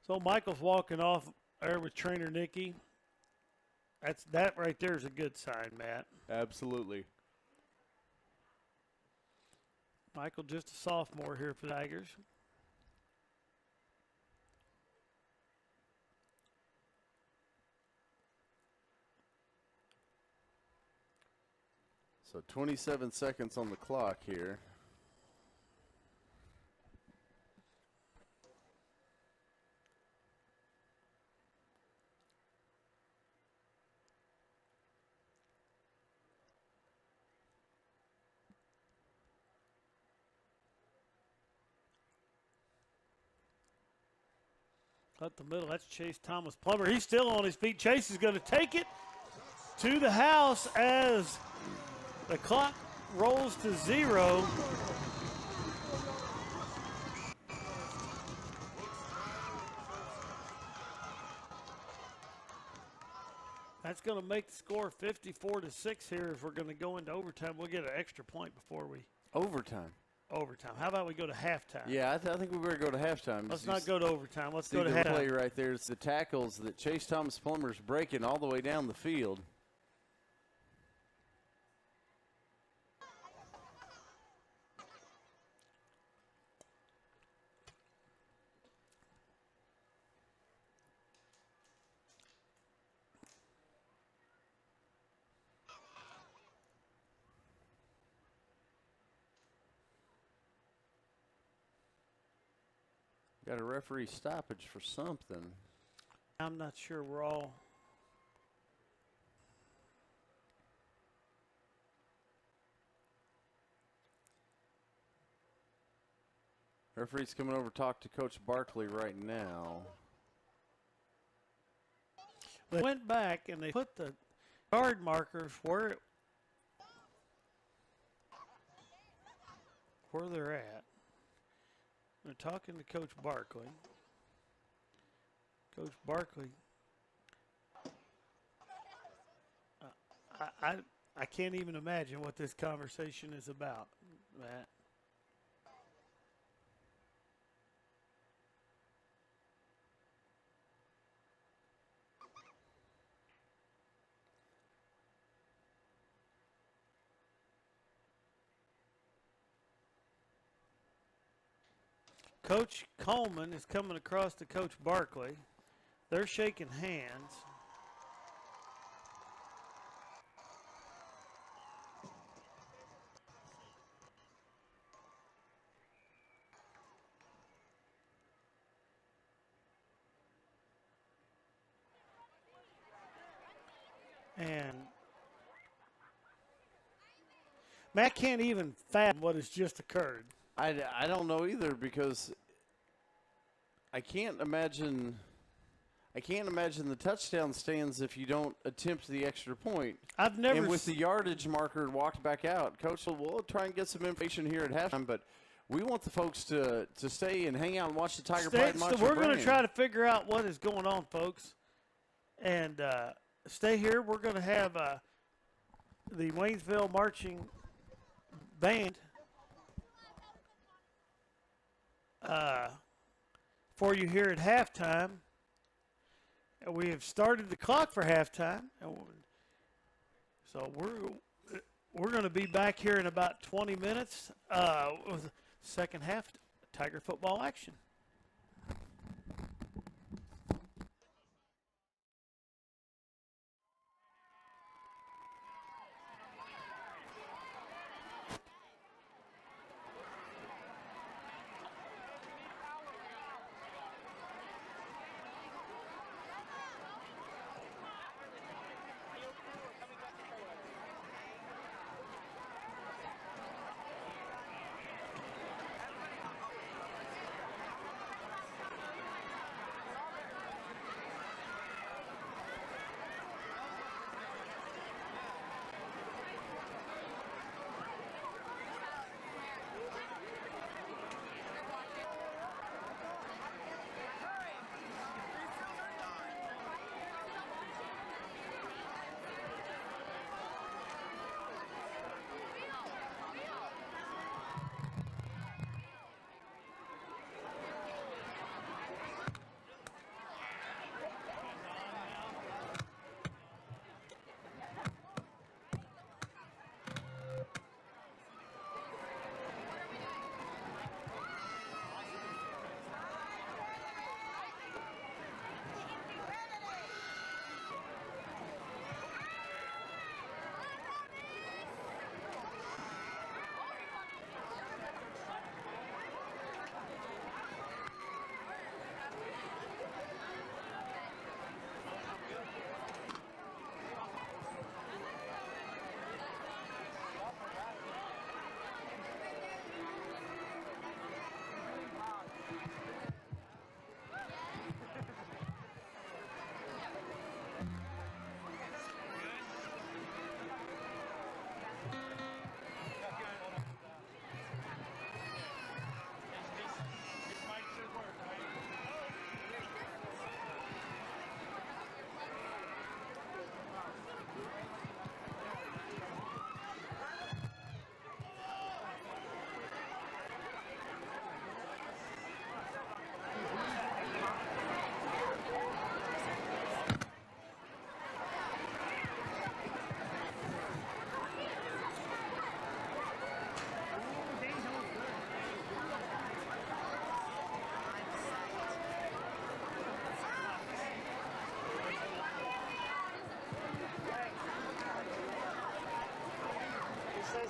so Michael's walking off there with trainer Nikki. That right there is a good sign, Matt. Absolutely. Michael just a sophomore here for the Tigers. So 27 seconds on the clock here. Up the middle, that's Chase Thomas Plummer. He's still on his feet. Chase is going to take it to the house as the clock rolls to 0. That's going to make the score 54-6 here as we're going to go into overtime. We'll get an extra point before we. Overtime. overtime. How about we go to halftime? Yeah, I think we better go to halftime. Let's not go to overtime. Let's See go to the play halftime. right there. It's the tackles that Chase Thomas Plummer's breaking all the way down the field. Got a referee stoppage for something. I'm not sure we're all. Referee's coming over to talk to Coach Barkley right now. They went back and they put the guard markers where they're at. They're talking to Coach Barkley. Coach Barkley. I can't even imagine what this conversation is about, Matt. Coach Coleman is coming across to Coach Barkley. They're shaking hands. And Matt can't even fathom what has just occurred. I don't know either, because I can't imagine the touchdown stands if you don't attempt the extra point. I've never And with the yardage marker walked back out, Coach said, we'll try and get some information here at halftime, but we want the folks to stay and hang out and watch the Tiger Pride March. We're going to try to figure out what is going on, folks. And stay here. We're going to have the Waynesville marching band for you here at halftime. And we have started the clock for halftime. So we're going to be back here in about 20 minutes with second half Tiger football action.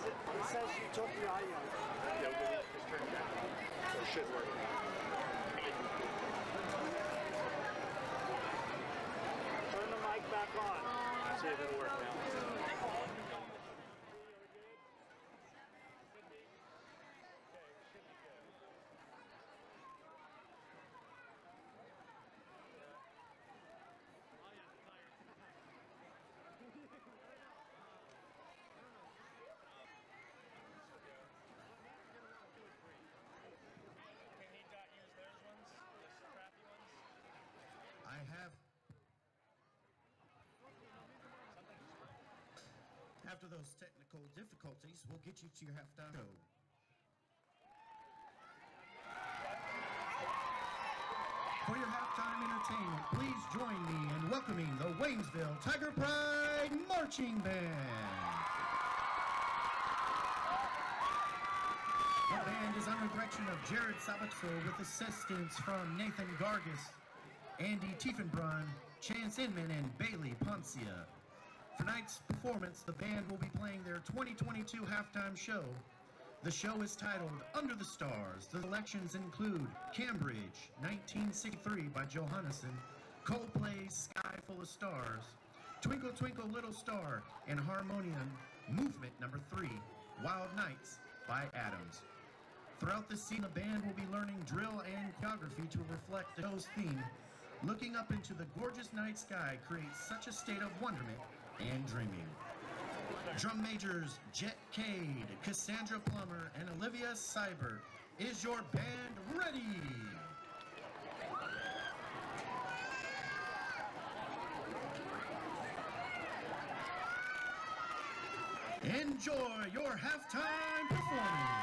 It says you took the audio. Yeah, we'll just turn it back on. So it should work. Turn the mic back on. See if it'll work now. I have. After those technical difficulties, we'll get you to your halftime show. For your halftime entertainment, please join me in welcoming the Waynesville Tiger Pride Marching Band. The band is under direction of Jared Sabato with assistance from Nathan Gargis, Andy Tiefenbrunn, Chance Inman, and Bailey Poncia. For tonight's performance, the band will be playing their 2022 halftime show. The show is titled Under the Stars. The selections include Cambridge, 1963 by Johannesson, Coldplay's Sky Full of Stars, Twinkle Twinkle Little Star, and Harmonium Movement Number 3, Wild Nights by Adams. Throughout the scene, the band will be learning drill and choreography to reflect the show's theme. Looking up into the gorgeous night sky creates such a state of wonderment and dreaming. Drum majors Jet Cade, Cassandra Plummer, and Olivia Seibert. Is your band ready? Enjoy your halftime performance.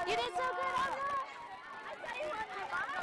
You did so good on that. I thought you won the ball.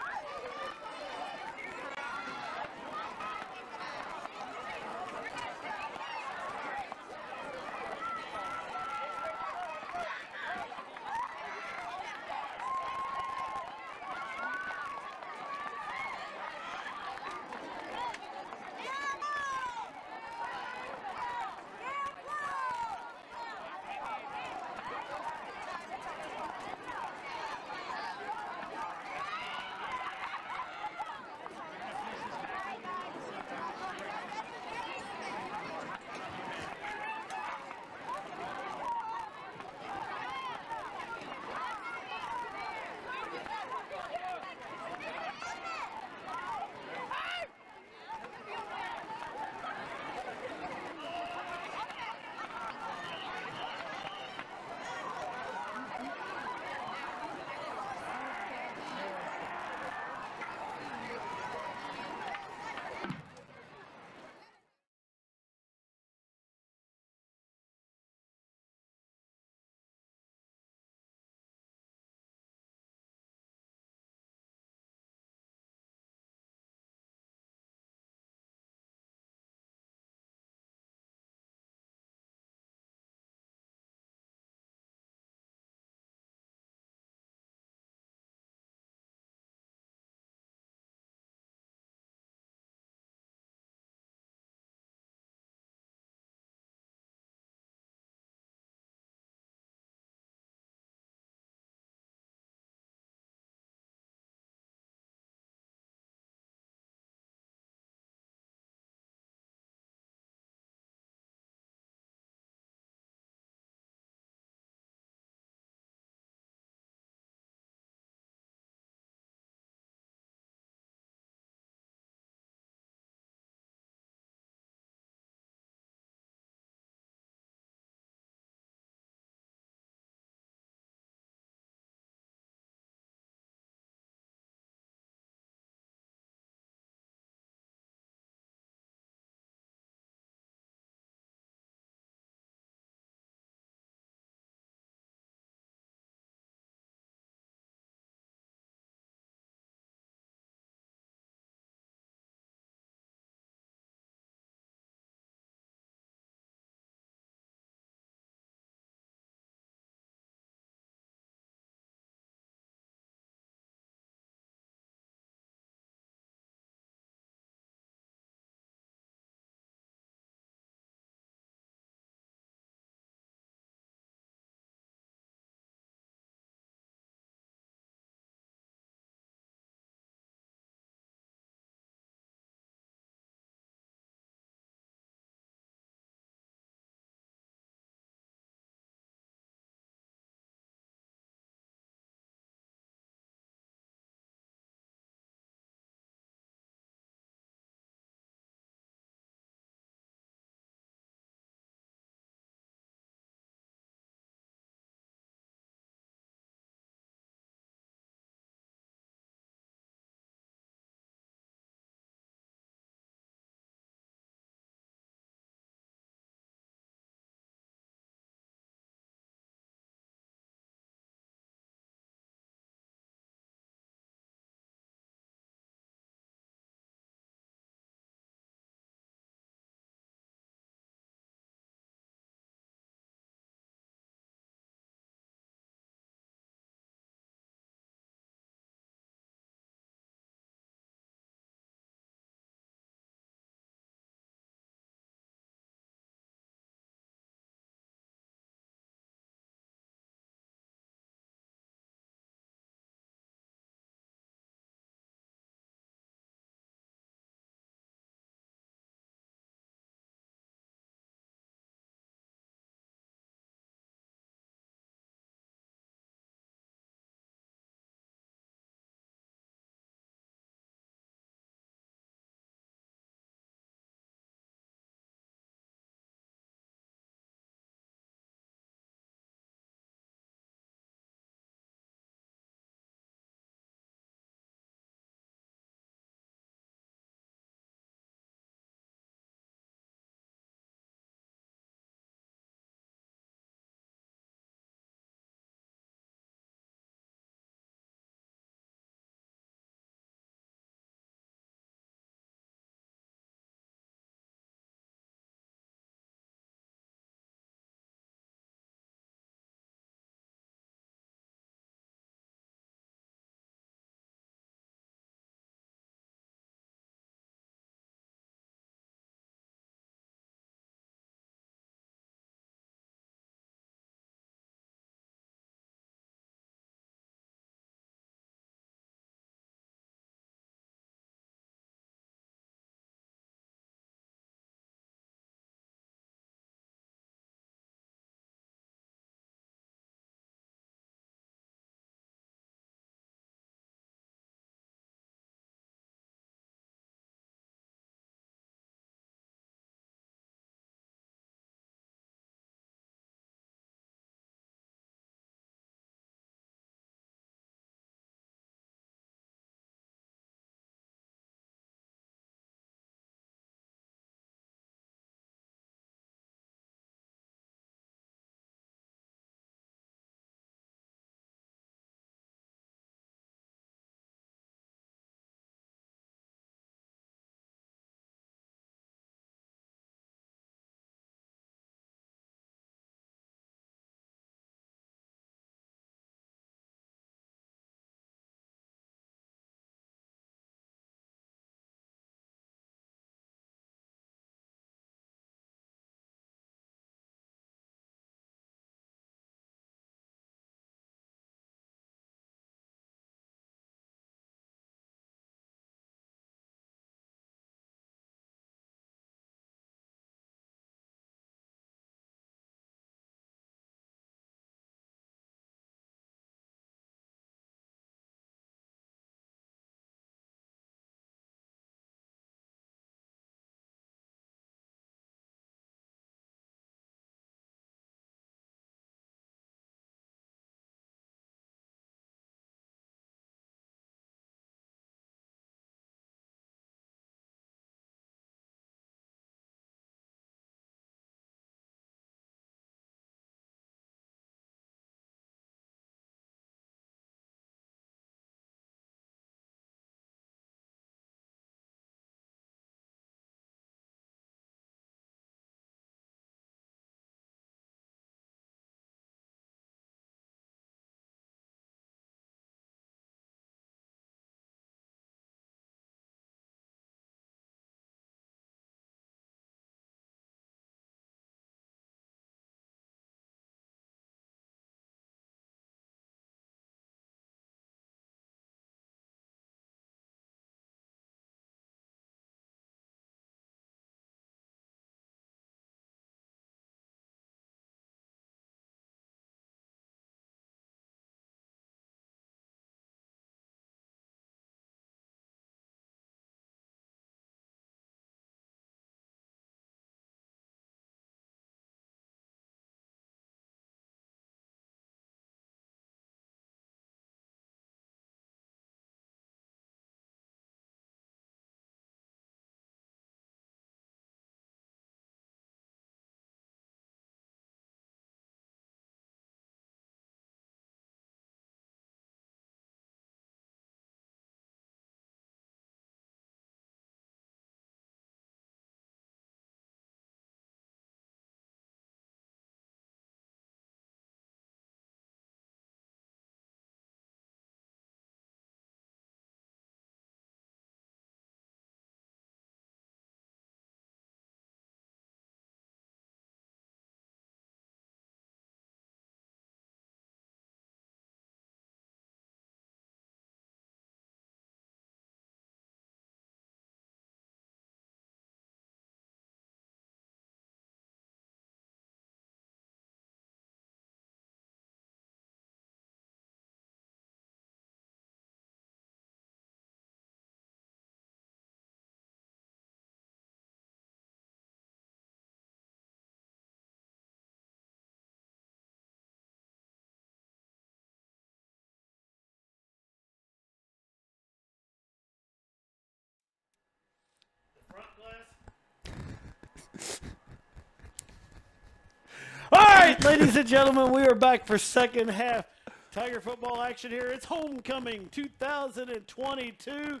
Ladies and gentlemen, we are back for second half Tiger football action here. It's homecoming 2022.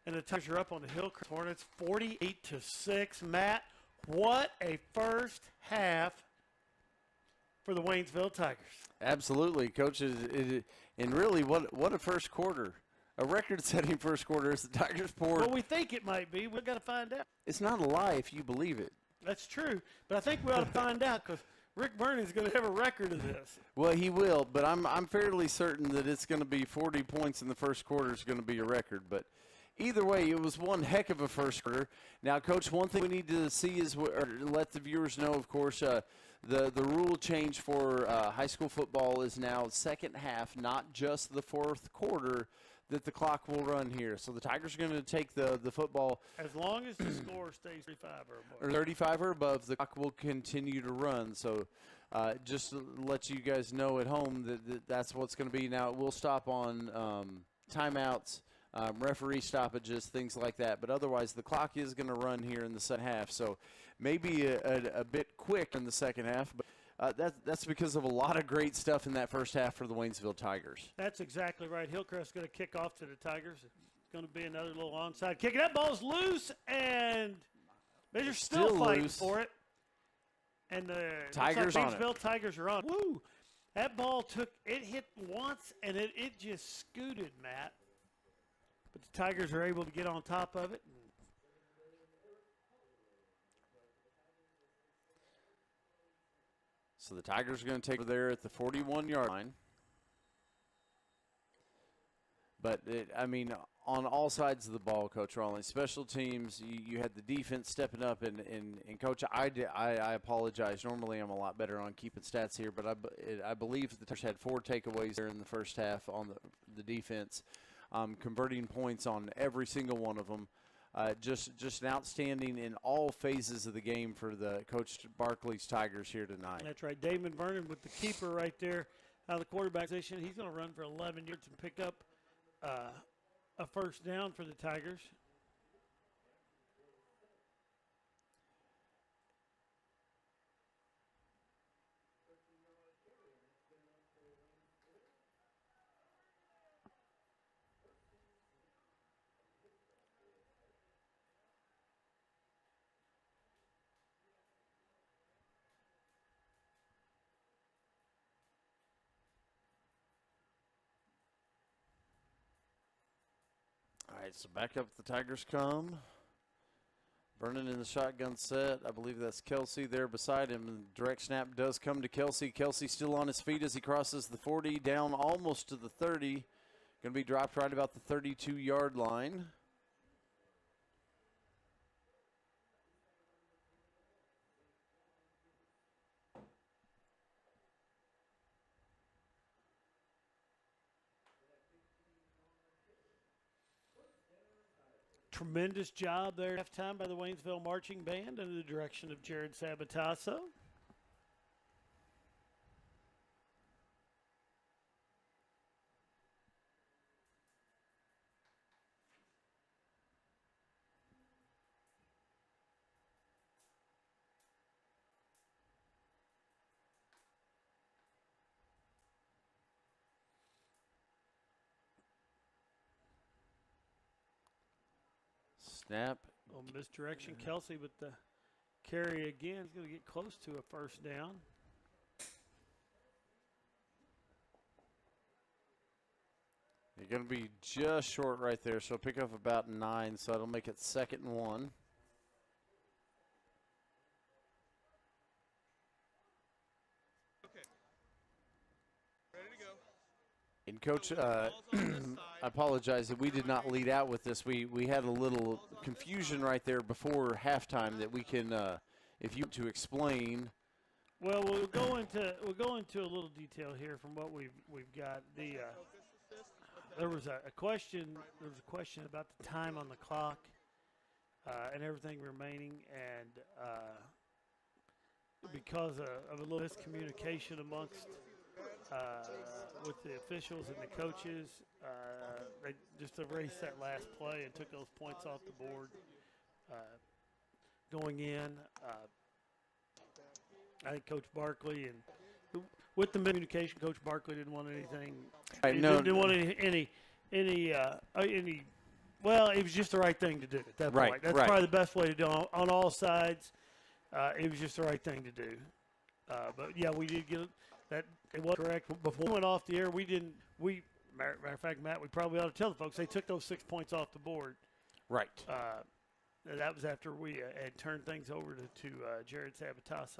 And the Tigers are up on the Hillcrest Hornets 48-6. Matt, what a first half for the Waynesville Tigers. Absolutely, Coach. And really, what a first quarter. A record-setting first quarter as the Tigers poured. Well, we think it might be. We've got to find out. It's not a lie if you believe it. That's true. But I think we ought to find out because Rick Vernon's going to have a record of this. Well, he will, but I'm fairly certain that it's going to be 40 points in the first quarter is going to be a record. But either way, it was one heck of a first quarter. Now, Coach, one thing we need to see is, or let the viewers know, of course, the rule change for high school football is now second half, not just the fourth quarter, that the clock will run here. So the Tigers are going to take the football. As long as the score stays 35 or above. Or 35 or above, the clock will continue to run. So just to let you guys know at home that's what's going to be. Now, it will stop on timeouts, referee stoppages, things like that. But otherwise, the clock is going to run here in the second half. So maybe a bit quick in the second half. But that's because of a lot of great stuff in that first half for the Waynesville Tigers. That's exactly right. Hillcrest's going to kick off to the Tigers. It's going to be another little onside kick. That ball's loose, and they're still fighting loose. for it. And the Tigers on it. Waynesville Tigers are on. Woo! That ball hit once, and it just scooted, Matt. But the Tigers are able to get on top of it. So the Tigers are going to take over there at the 41-yard line. But, on all sides of the ball, Coach Rawlings, special teams, you had the defense stepping up. And Coach, I apologize. Normally I'm a lot better on keeping stats here, but I believe the Tigers had 4 takeaways there in the first half on the defense, converting points on every single one of them. Just an outstanding in all phases of the game for the Coach Barkley's Tigers here tonight. That's right. Damon Vernon with the keeper right there out of the quarterback position. He's going to run for 11 yards and pick up a first down for the Tigers. All right, so back up the Tigers come. Vernon in the shotgun set. I believe that's Kelsey there beside him. And direct snap does come to Kelsey. Kelsey still on his feet as he crosses the 40, down almost to the 30. Going to be dropped right about the 32-yard line. Tremendous job there at halftime by the Waynesville Marching Band under the direction of Jared Sabatasso. Snap. On misdirection, Kelsey with the carry again. He's going to get close to a first down. You're going to be just short right there, so pick up about 9, so it'll make it 2nd and 1. And Coach, I apologize that we did not lead out with this. We had a little confusion right there before halftime that we can, if you to explain. Well, we'll go into a little detail here from what we've got. There was a question. There was a question about the time on the clock and everything remaining, and because of a little miscommunication amongst. With the officials and the coaches, they just erased that last play and took those points off the board going in. I think Coach Barkley and with the communication, Coach Barkley didn't want anything. Right, He no, didn't want any. Well, it was just the right thing to do at that Right, point. That's right. probably the best way to do it on all sides. It was just the right thing to do. But yeah, we did get that. It was correct. Before we went off the air, we didn't. Matter of fact, Matt, we probably ought to tell the folks they took those 6 points off the board. Right. That was after we had turned things over to Jared Sabatasso.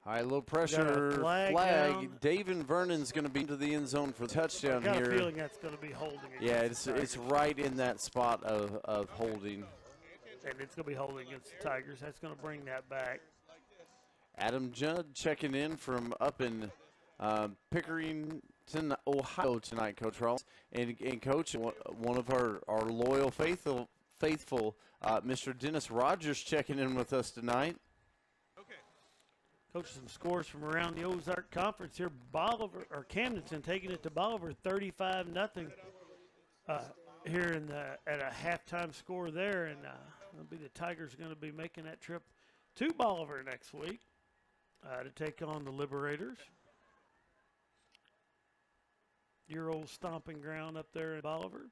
High, low Got a pressure flag flag. down. David Vernon's going to be into the end zone for the touchdown I got here. a feeling that's going to be holding. Yeah, against the it's Tigers. right in that spot of holding. And it's going to be holding against the Tigers. That's going to bring that back. Adam Judd checking in from up in Pickerington, Ohio tonight, Coach Rollins. And Coach, one of our loyal faithful Mr. Dennis Rogers checking in with us tonight. Coach, some scores from around the Ozark Conference here. Camdenton taking it to Bolivar 35-0 here at a halftime score there. And it'll be the Tigers going to be making that trip to Bolivar next week to take on the Liberators. Your old stomping ground up there in Bolivar.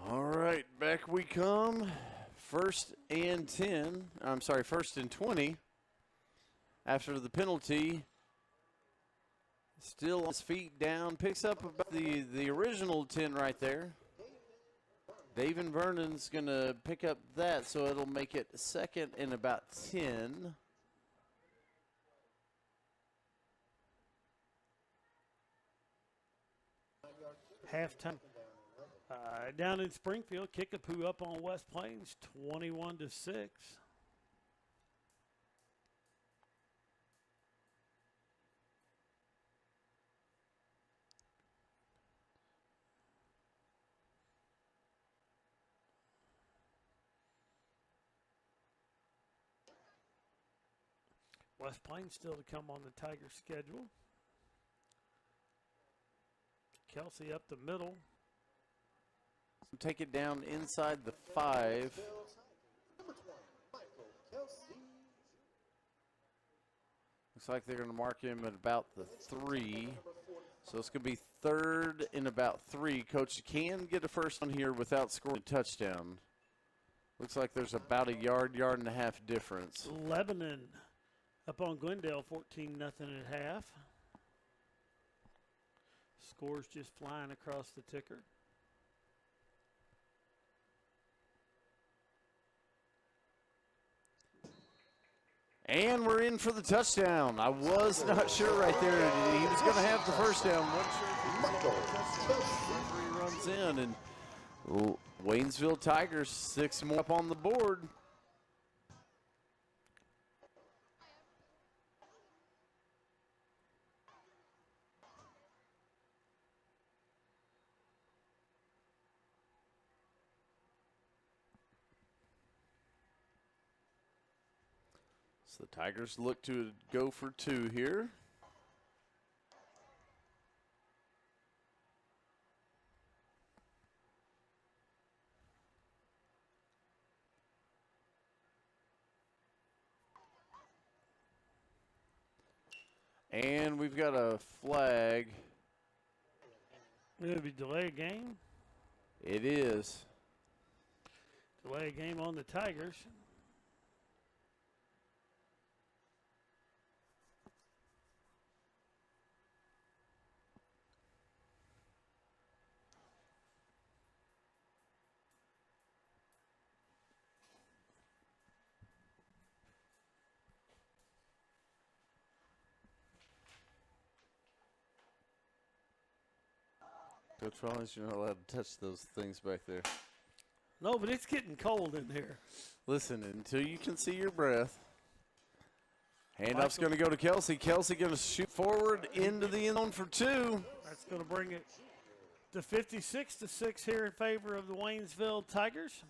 All right, back we come. First and 20. After the penalty, still on his feet down, picks up about the original 10 right there. David Vernon's going to pick up that, so it'll make it second and about 10. Halftime. Down in Springfield, Kickapoo up on West Plains, 21-6. West Plains still to come on the Tigers' schedule. Kelsey up the middle. Take it down inside the 5. Looks like they're going to mark him at about the 3. So it's going to be third and about 3. Coach can get a first one here without scoring a touchdown. Looks like there's about a yard and a half difference. Lebanon up on Glendale, 14-0 at half. Scores just flying across the ticker. And we're in for the touchdown. I was not sure right there. He was going to have the first down. Wasn't sure if he runs in, and Waynesville Tigers 6 more up on the board. So the Tigers look to go for 2 here. And we've got a flag. Maybe delay a game. It is. Delay a game on the Tigers. Coach Rollins, you're not allowed to touch those things back there. No, but it's getting cold in here. Listen, until you can see your breath. Handoff's going to go to Kelsey. Kelsey going to shoot forward into the end zone for 2. That's going to bring it to 56-6 here in favor of the Waynesville Tigers.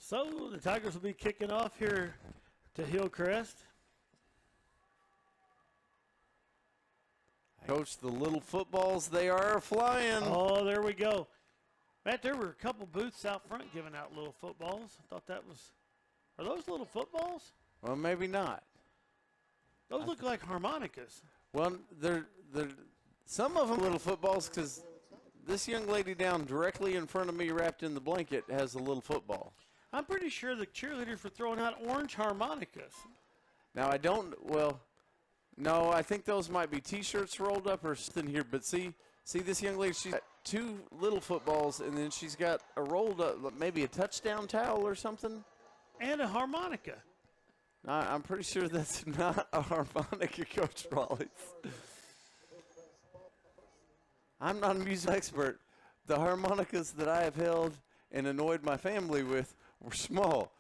So the Tigers will be kicking off here to Hillcrest. Coach, the little footballs, they are flying. Oh, there we go. Matt, there were a couple booths out front giving out little footballs. I thought that was, are those little footballs? Well, maybe not. Those look like harmonicas. Well, they're some of them little footballs because this young lady down directly in front of me wrapped in the blanket has a little football. I'm pretty sure the cheerleaders were throwing out orange harmonicas. Now, I don't, well, no, I think those might be T-shirts rolled up or something here. But see this young lady, she's got two little footballs, and then she's got a rolled up, maybe a touchdown towel or something. And a harmonica. I'm pretty sure that's not a harmonica, Coach Rawley. I'm not a music expert. The harmonicas that I have held and annoyed my family with were small.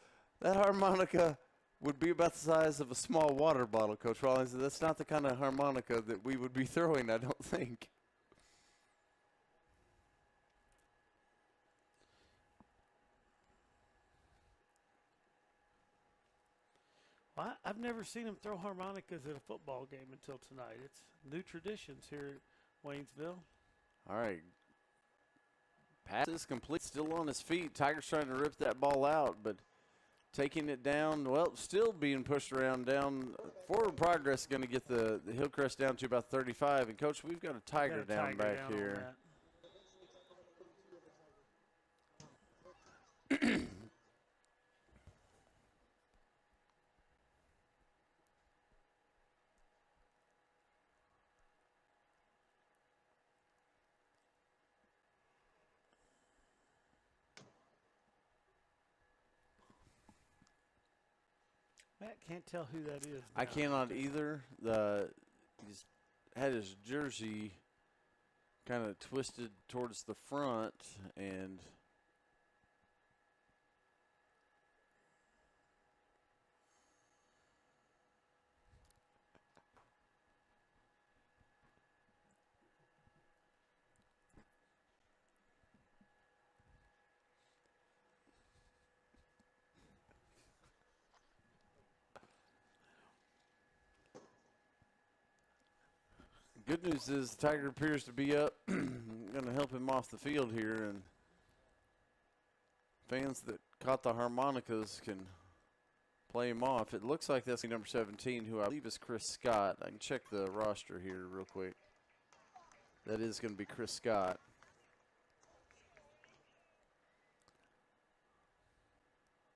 That harmonica would be about the size of a small water bottle, Coach Rawlings. That's not the kind of harmonica that we would be throwing, I don't think. Well, I've never seen them throw harmonicas at a football game until tonight. It's new traditions here at Waynesville. All right. Pass is complete. Still on his feet. Tigers trying to rip that ball out, but taking it down, well, still being pushed around down. Forward progress going to get the Hillcrest down to about 35. And, Coach, we've got a Tiger down back here. Matt can't tell who that is. I cannot either. He's had his jersey kind of twisted towards the front, and good news is the Tiger appears to be up. Going to help him off the field here, and fans that caught the harmonicas can play him off. It looks like that's number 17, who I believe is Chris Scott. I can check the roster here real quick. That is going to be Chris Scott.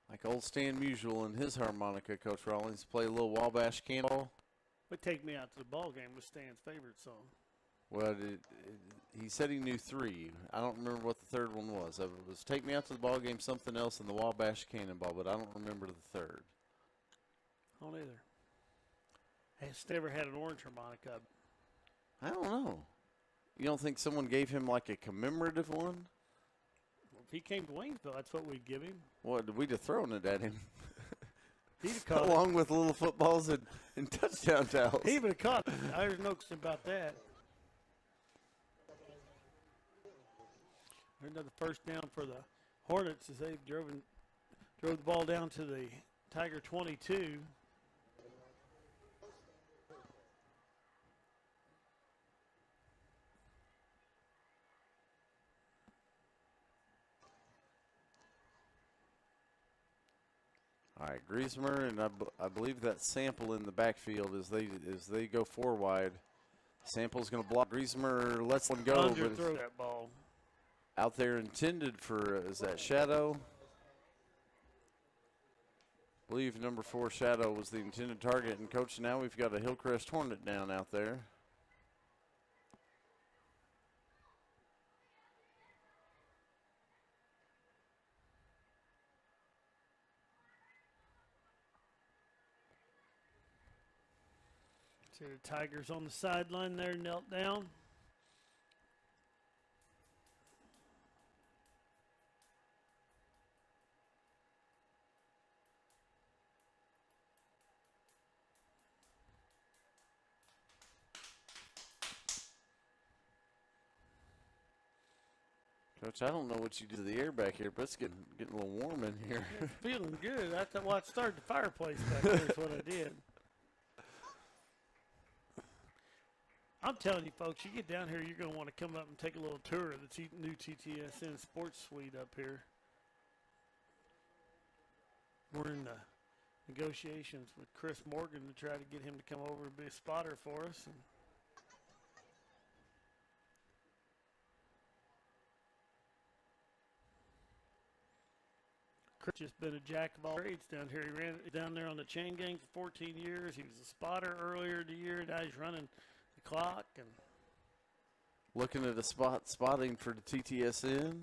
Like old Stan Musial and his harmonica, Coach Rawlings, play a little Wabash Cannonball. But Take Me Out to the Ball Game was Stan's favorite song. Well, he said he knew three. I don't remember what the third one was. It was Take Me Out to the Ball Game, something else, and the Wabash Cannonball, but I don't remember the third. I don't either. Has never had an orange harmonica. I don't know. You don't think someone gave him like a commemorative one? Well, if he came to Waynesville, that's what we'd give him. What, we'd have thrown it at him. He'd have caught along with little footballs and touchdown towels. He would have caught it. There's no question about that. Another first down for the Hornets as they've drove the ball down to the Tiger 22. All right, Griesmer, and I believe that Sample in the backfield as they go four wide. Sample's going to block. Griesmer lets them go. Underthrow that ball. Out there intended for, is that Shadow? I believe number 4 Shadow was the intended target. And, Coach, now we've got a Hillcrest Hornet down out there. See the Tigers on the sideline there, knelt down. Coach, I don't know what you did to the air back here, but it's getting a little warm in here. It's feeling good. That's why I started the fireplace back there is what I did. I'm telling you, folks, you get down here, you're going to want to come up and take a little tour of the new TTSN Sports Suite up here. We're in the negotiations with Chris Morgan to try to get him to come over and be a spotter for us. And Chris has been a jack of all trades down here. He ran down there on the chain gang for 14 years. He was a spotter earlier in the year. Now he's running the clock. And looking at a spotting for the TTSN.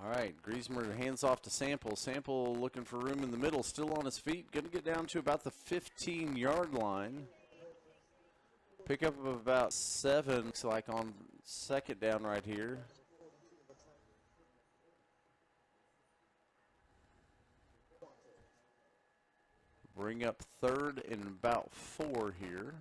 All right, Griezmer hands off to Sample. Sample looking for room in the middle, still on his feet. Going to get down to about the 15-yard line. Pick up of about 7, looks like on second down right here. Bring up third and about 4 here.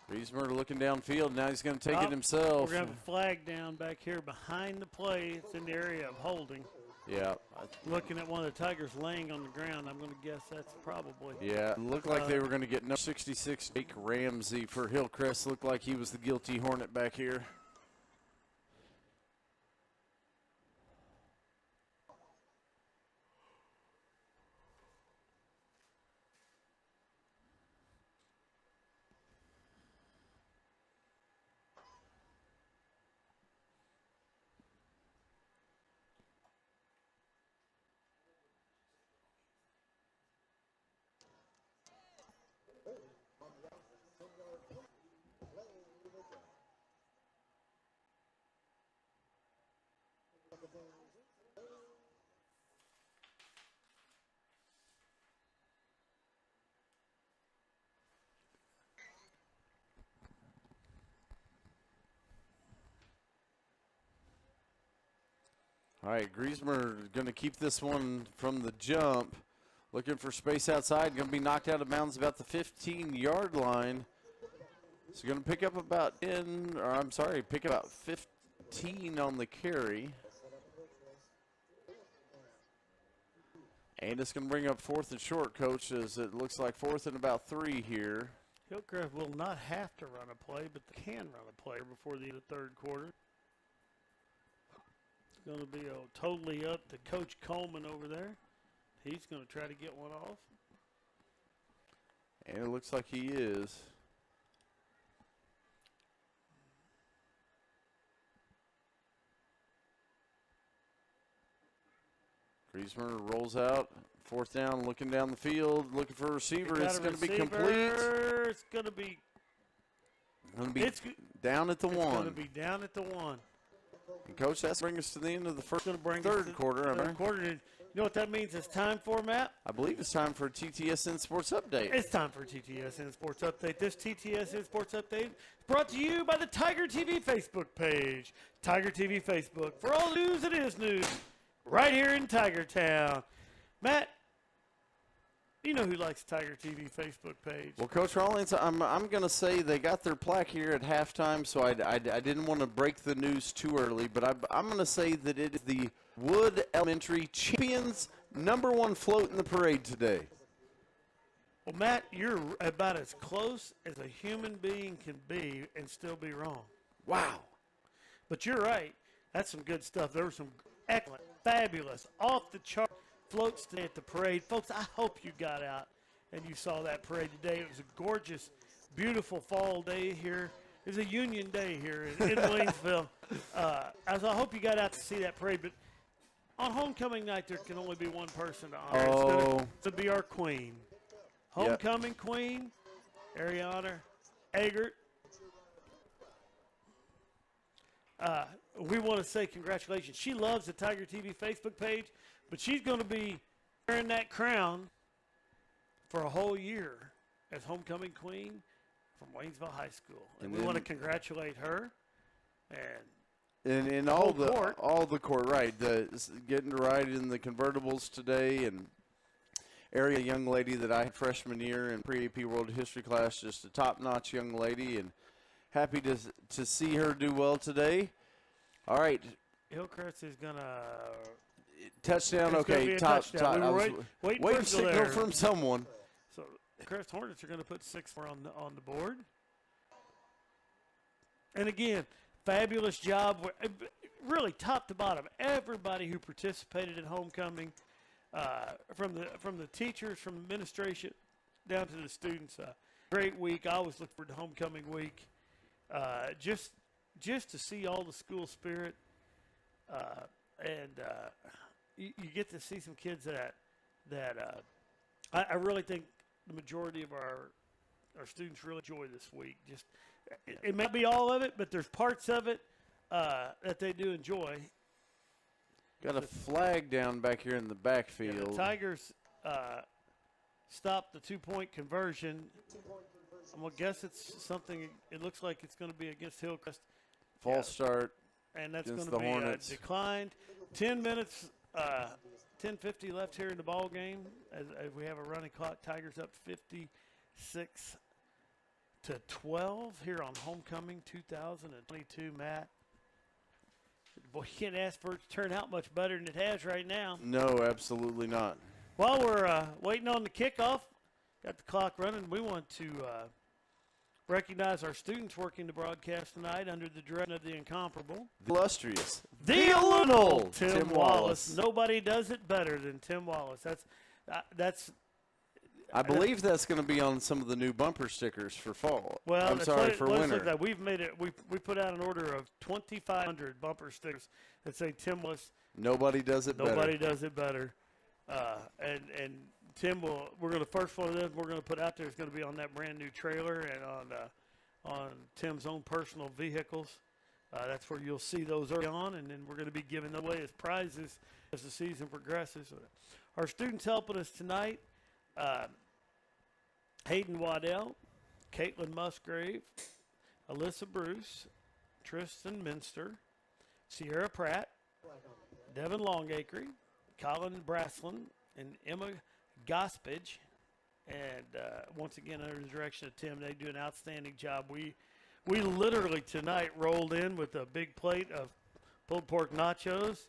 Griezmer looking downfield. Now he's going to take it himself. We're going to have a flag down back here behind the play. It's in the area of holding. Yeah. Looking at one of the Tigers laying on the ground, I'm going to guess that's probably. Yeah, it looked like they were going to get number 66, Jake Ramsey for Hillcrest. Looked like he was the guilty Hornet back here. All right, Griezmer going to keep this one from the jump. Looking for space outside. Going to be knocked out of bounds about the 15-yard line. So going to pick up about pick about 15 on the carry. And it's going to bring up 4th and short, Coach, as it looks like 4th and about 3 here. Hillcrest will not have to run a play, but they can run a play before the end of the third quarter. It's going to be totally up to Coach Coleman over there. He's going to try to get one off. And it looks like he is. Griezmer rolls out. 4th down, looking down the field, looking for a receiver. It's going to be complete. It's going to be down at the 1. It's going to be down at the 1. And Coach, that's bring us to the end of the third quarter. Third quarter. You know what that means it's time for, Matt? I believe it's time for a TTSN Sports Update. It's time for a TTSN Sports Update. This TTSN Sports Update is brought to you by the TigerTV Facebook page. TigerTV Facebook. For all the news, it is news. Right here in Tiger Town. Matt, you know who likes TigerTV Facebook page. Well, Coach Rollins, I'm going to say they got their plaque here at halftime, so I didn't want to break the news too early, but I'm going to say that it is the Wood Elementary Champions #1 float in the parade today. Well, Matt, you're about as close as a human being can be and still be wrong. Wow. But you're right. That's some good stuff. There were some excellent, fabulous, off-the-chart floats today at the parade. Folks, I hope you got out and you saw that parade today. It was a gorgeous, beautiful fall day here. It was a Union Day here in Waynesville. I hope you got out to see that parade. But on homecoming night, there can only be one person to honor. It's going to be our queen. Homecoming queen, Ariana Eggert. we want to say congratulations. She loves the Tiger TV Facebook page, but she's going to be wearing that crown for a whole year as homecoming queen from Waynesville High School. And we want to congratulate her and all the court, right? Getting to ride in the convertibles today, and area young lady that I had freshman year in pre-AP World History class, just a top-notch young lady, and happy to see her do well today. All right. Hillcrest is going to touchdown. Okay, touchdown. I was waiting signal from someone. So Hillcrest Hornets are going to put 6 more on the board. And again, fabulous job, really top to bottom. Everybody who participated in homecoming, from the teachers, from administration, down to the students. Great week. I always look forward to homecoming week. Just to see all the school spirit, and you get to see some kids that I really think the majority of our students really enjoy this week. Just it may be all of it, but there's parts of it that they do enjoy. Got a flag down back here in the backfield. Yeah, the Tigers stopped the 2-point conversion. I'm going to guess it's something, it looks like it's going to be against Hillcrest. False start. And that's going to the be Hornets. Declined. 10 minutes, 10:50 left here in the ball game as we have a running clock. Tigers up 56-12 here on homecoming 2022. Matt, boy, you can't ask for it to turn out much better than it has right now. No, absolutely not. While we're waiting on the kickoff, got the clock running, we want to recognize our students working the broadcast tonight under the direction of the incomparable, The illustrious, the illuminable Tim Wallace. Nobody does it better than Tim Wallace. That's. I believe that's going to be on some of the new bumper stickers for fall. Well, I'm sorry, for winter. That we've made it. We put out an order of 2,500 bumper stickers that say Tim Wallace. Nobody does it better. Nobody does it better. And Tim will. We're going to first one of them. We're going to put out there is going to be on that brand new trailer and on Tim's own personal vehicles. That's where you'll see those early on, and then we're going to be giving them away as prizes as the season progresses. Our students helping us tonight: Hayden Waddell, Caitlin Musgrave, Alyssa Bruce, Tristan Minster, Sierra Pratt, Devin Longacre, Colin Braslin, and Emma Gospage. And once again, under the direction of Tim, they do an outstanding job. We literally tonight rolled in with a big plate of pulled pork nachos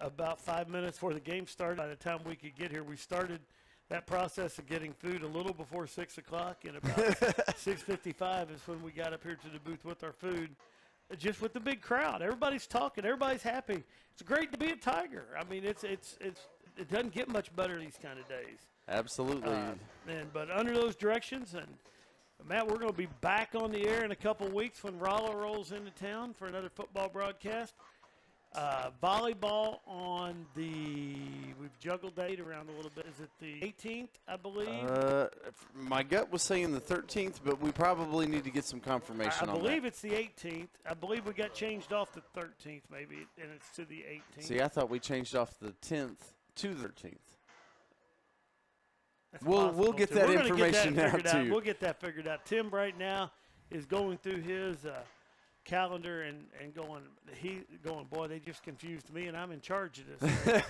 about 5 minutes before the game started. By the time we could get here, we started that process of getting food a little before 6 o'clock, and about 6:55 is when we got up here to the booth with our food, just with the big crowd. Everybody's talking. Everybody's happy. It's great to be a Tiger. I mean, it doesn't get much better these kind of days. Absolutely. But under those directions, and Matt, we're going to be back on the air in a couple weeks when Rolla rolls into town for another football broadcast. Volleyball on we've juggled the date around a little bit. Is it the 18th, I believe? My gut was saying the 13th, but we probably need to get some confirmation on that. I believe it's the 18th. I believe we got changed off the 13th maybe, and it's to the 18th. See, I thought we changed off the 10th to the 13th. We'll get that information out to you. We'll get that figured out. Tim right now is going through his calendar and going, boy, they just confused me, and I'm in charge of this.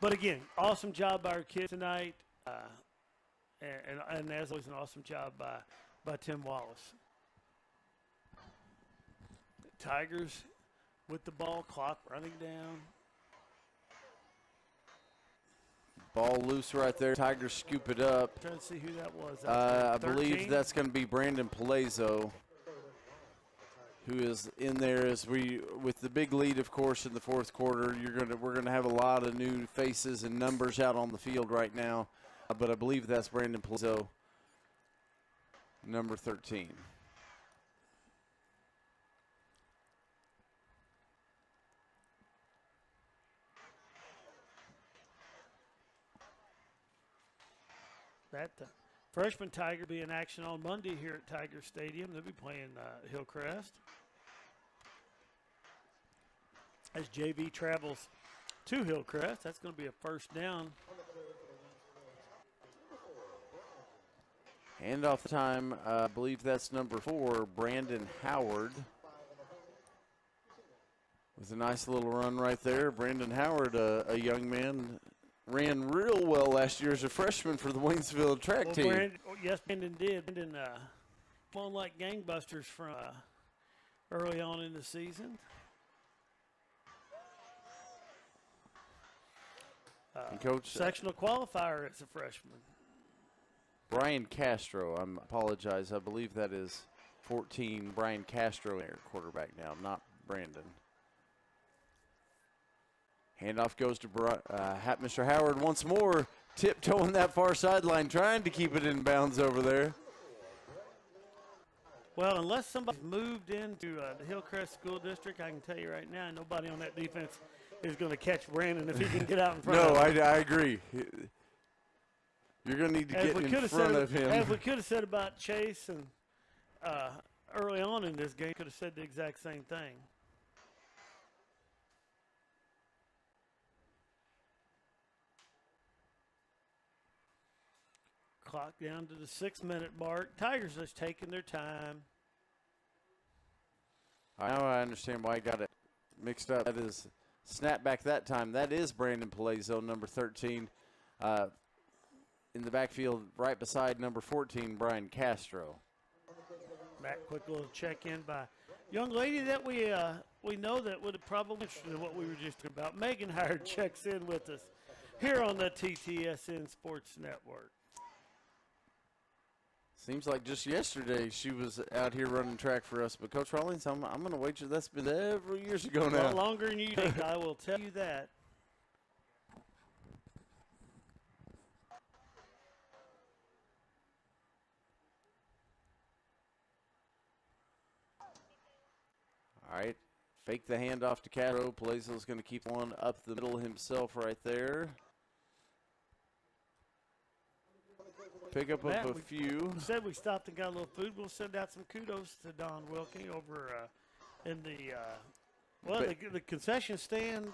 But again, awesome job by our kids tonight, and as always, an awesome job by Tim Wallace. Tigers with the ball, clock running down. Ball loose right there. Tigers scoop it up. Trying to see who that was. I believe that's going to be Brandon Palazzo, who is in there with the big lead, of course, in the fourth quarter. We're gonna have a lot of new faces and numbers out on the field right now, but I believe that's Brandon Palazzo, number 13. Freshman Tiger be in action on Monday here at Tiger Stadium. They'll be playing Hillcrest. As JV travels to Hillcrest, that's going to be a first down. Handoff time, I believe that's number 4, Brandon Howard. With a nice little run right there. Brandon Howard, a young man, ran real well last year as a freshman for the Waynesville track team. Brandon did. Brandon won like gangbusters from early on in the season. And Coach, sectional qualifier as a freshman. Brian Castro, I apologize. I believe that is 14. Brian Castro, quarterback now, not Brandon. Handoff goes to Mr. Howard once more, tiptoeing that far sideline, trying to keep it in bounds over there. Well, unless somebody's moved into the Hillcrest School District, I can tell you right now, nobody on that defense is going to catch Brandon if he can get out in front of him. No, I agree. You're going to need to get in front of him. As we could have said about Chase and early on in this game, could have said the exact same thing. Clock down to the 6-minute mark. Tigers just taking their time. Now I understand why I got it mixed up. That is snap back that time. That is Brandon Palazzo, number 13. In the backfield right beside number 14, Brian Castro. Back quick little check-in by young lady that we know that would have probably interested in what we were just talking about. Megan Howard checks in with us here on the TTSN Sports Network. Seems like just yesterday she was out here running track for us. But, Coach Rawlings, I'm going to wager that's been several years ago now. Well, longer than you think, I will tell you that. All right, fake the handoff to Castro. Palazzo's going to keep one up the middle himself right there. Pick up a few. We said we stopped and got a little food. We'll send out some kudos to Don Wilkie over in the concession stand,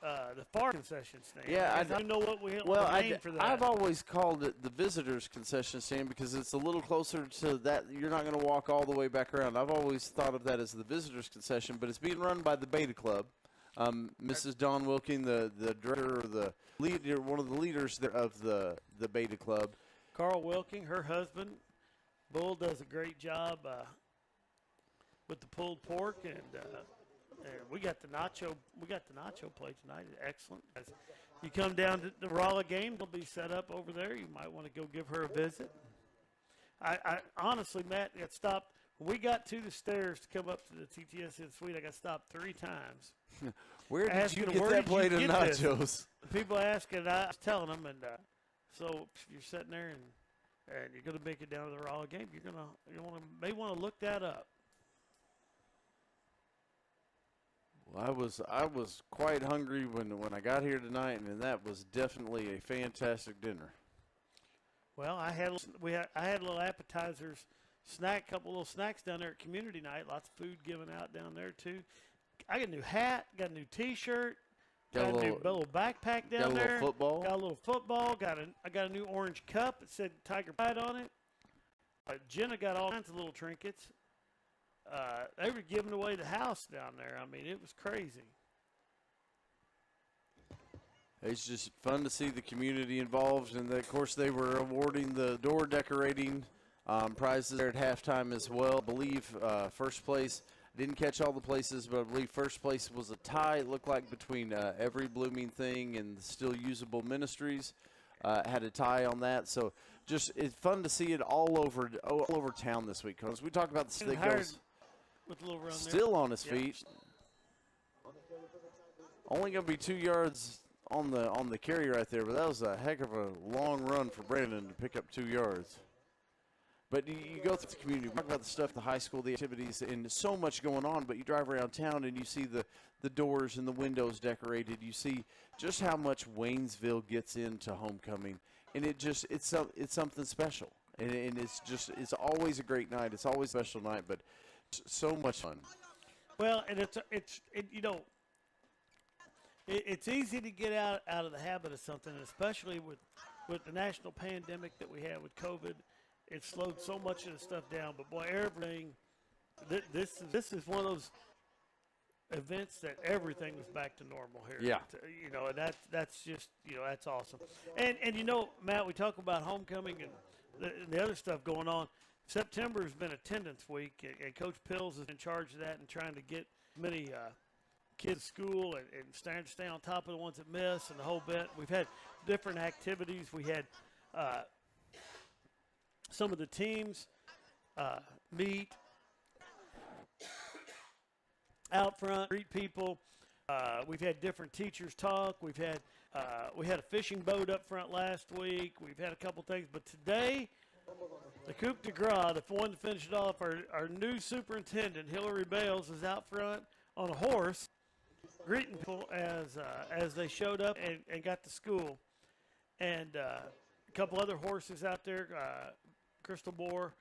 the far concession stand. Yeah, I don't know what we named for that. I've always called it the visitors concession stand because it's a little closer to that. You're not going to walk all the way back around. I've always thought of that as the visitors concession, but it's being run by the Beta Club. Mrs. Dawn Wilking, the director, or the leader, one of the leaders there of the Beta Club. Carl Wilking, her husband, Bull, does a great job with the pulled pork, and we got the nacho. We got the nacho plate tonight. Excellent. As you come down to the Rolla game, they'll be set up over there. You might want to go give her a visit. I honestly, Matt, got stopped. When we got to the stairs to come up to the TTSN suite, I got stopped 3 times. Where did you get that plate of nachos? People asking, I was telling them, and so you're sitting there and you're going to make it down to the Rolla game. May want to look that up. Well, I was quite hungry when I got here tonight, and that was definitely a fantastic dinner. Well, I had little appetizers. Couple little snacks down there at community night. Lots of food given out down there too. I got a new hat, got a new T-shirt, got a new little backpack down there. Got a little football. Got a little football. I got a new orange cup that said Tiger Pride on it. Jenna got all kinds of little trinkets. They were giving away the house down there. I mean, it was crazy. It's just fun to see the community involved, and of course they were awarding the door decorating prizes there at halftime as well. I believe first place, didn't catch all the places, but I believe first place was a tie, it looked like, between Every Blooming Thing and Still Usable Ministries. Had a tie on that. So just it's fun to see it all over town this week. Because we talk about the that goes with a little run still there. On his feet. Only going to be 2 yards on the carry right there, but that was a heck of a long run for Brandon to pick up 2 yards. But you go through the community, we talk about the stuff, the high school, the activities, and so much going on, but you drive around town and you see the doors and the windows decorated. You see just how much Waynesville gets into homecoming. and it's something special, and it's always a great night. It's always a special night, but so much fun. Well, and it's easy to get out of the habit of something, especially with the national pandemic that we had with COVID. It slowed so much of the stuff down. But boy, everything. This is one of those events that everything was back to normal here. Yeah. And that's just that's awesome. And Matt, we talk about homecoming and the other stuff going on. September has been attendance week, and Coach Pills is in charge of that and trying to get many kids to school and stay on top of the ones that miss and the whole bit. We've had different activities. We had some of the teams meet out front, greet people. We've had different teachers talk. We had a fishing boat up front last week. We've had a couple things, but today, the coup de grace, the one to finish it off, our new superintendent, Hillary Bales, is out front on a horse, greeting people as they showed up and got to school. And a couple other horses out there, Crystal Moore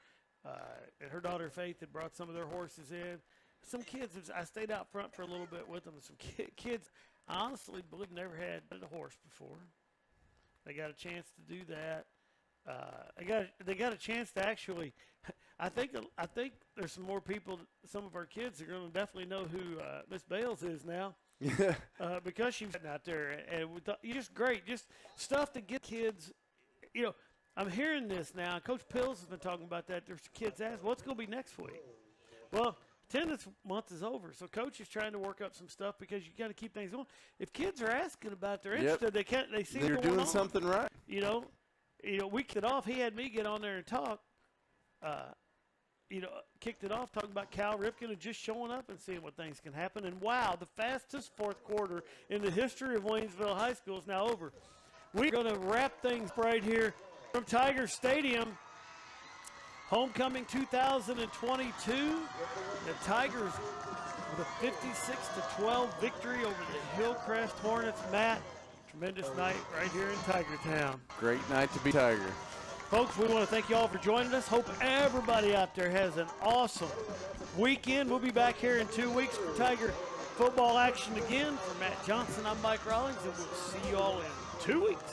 and her daughter Faith had brought some of their horses in. Some kids, I stayed out front for a little bit with them. Some kids, I honestly believe, never had a horse before. They got a chance to do that. They got a chance to actually. I think there's some more people. Some of our kids are going to definitely know who Miss Bales is now. Because she's out there, and we thought, just great, just stuff to get kids. I'm hearing this now. Coach Pills has been talking about that. There's kids ask, what's going to be next week? Well, attendance month is over, so Coach is trying to work up some stuff because you got to keep things going. If kids are asking about it, they're interested. They see they're doing something right. We kicked it off. He had me get on there and talk. Kicked it off talking about Cal Ripken and just showing up and seeing what things can happen. And wow, the fastest fourth quarter in the history of Waynesville High School is now over. We're going to wrap things right here from Tiger Stadium. Homecoming 2022. The Tigers with a 56-12 victory over the Hillcrest Hornets. Matt, tremendous night right here in Tiger Town. Great night to be Tiger. Folks, we want to thank you all for joining us. Hope everybody out there has an awesome weekend. We'll be back here in 2 weeks for Tiger football action again. For Matt Johnson, I'm Mike Rawlings, and we'll see you all in 2 weeks.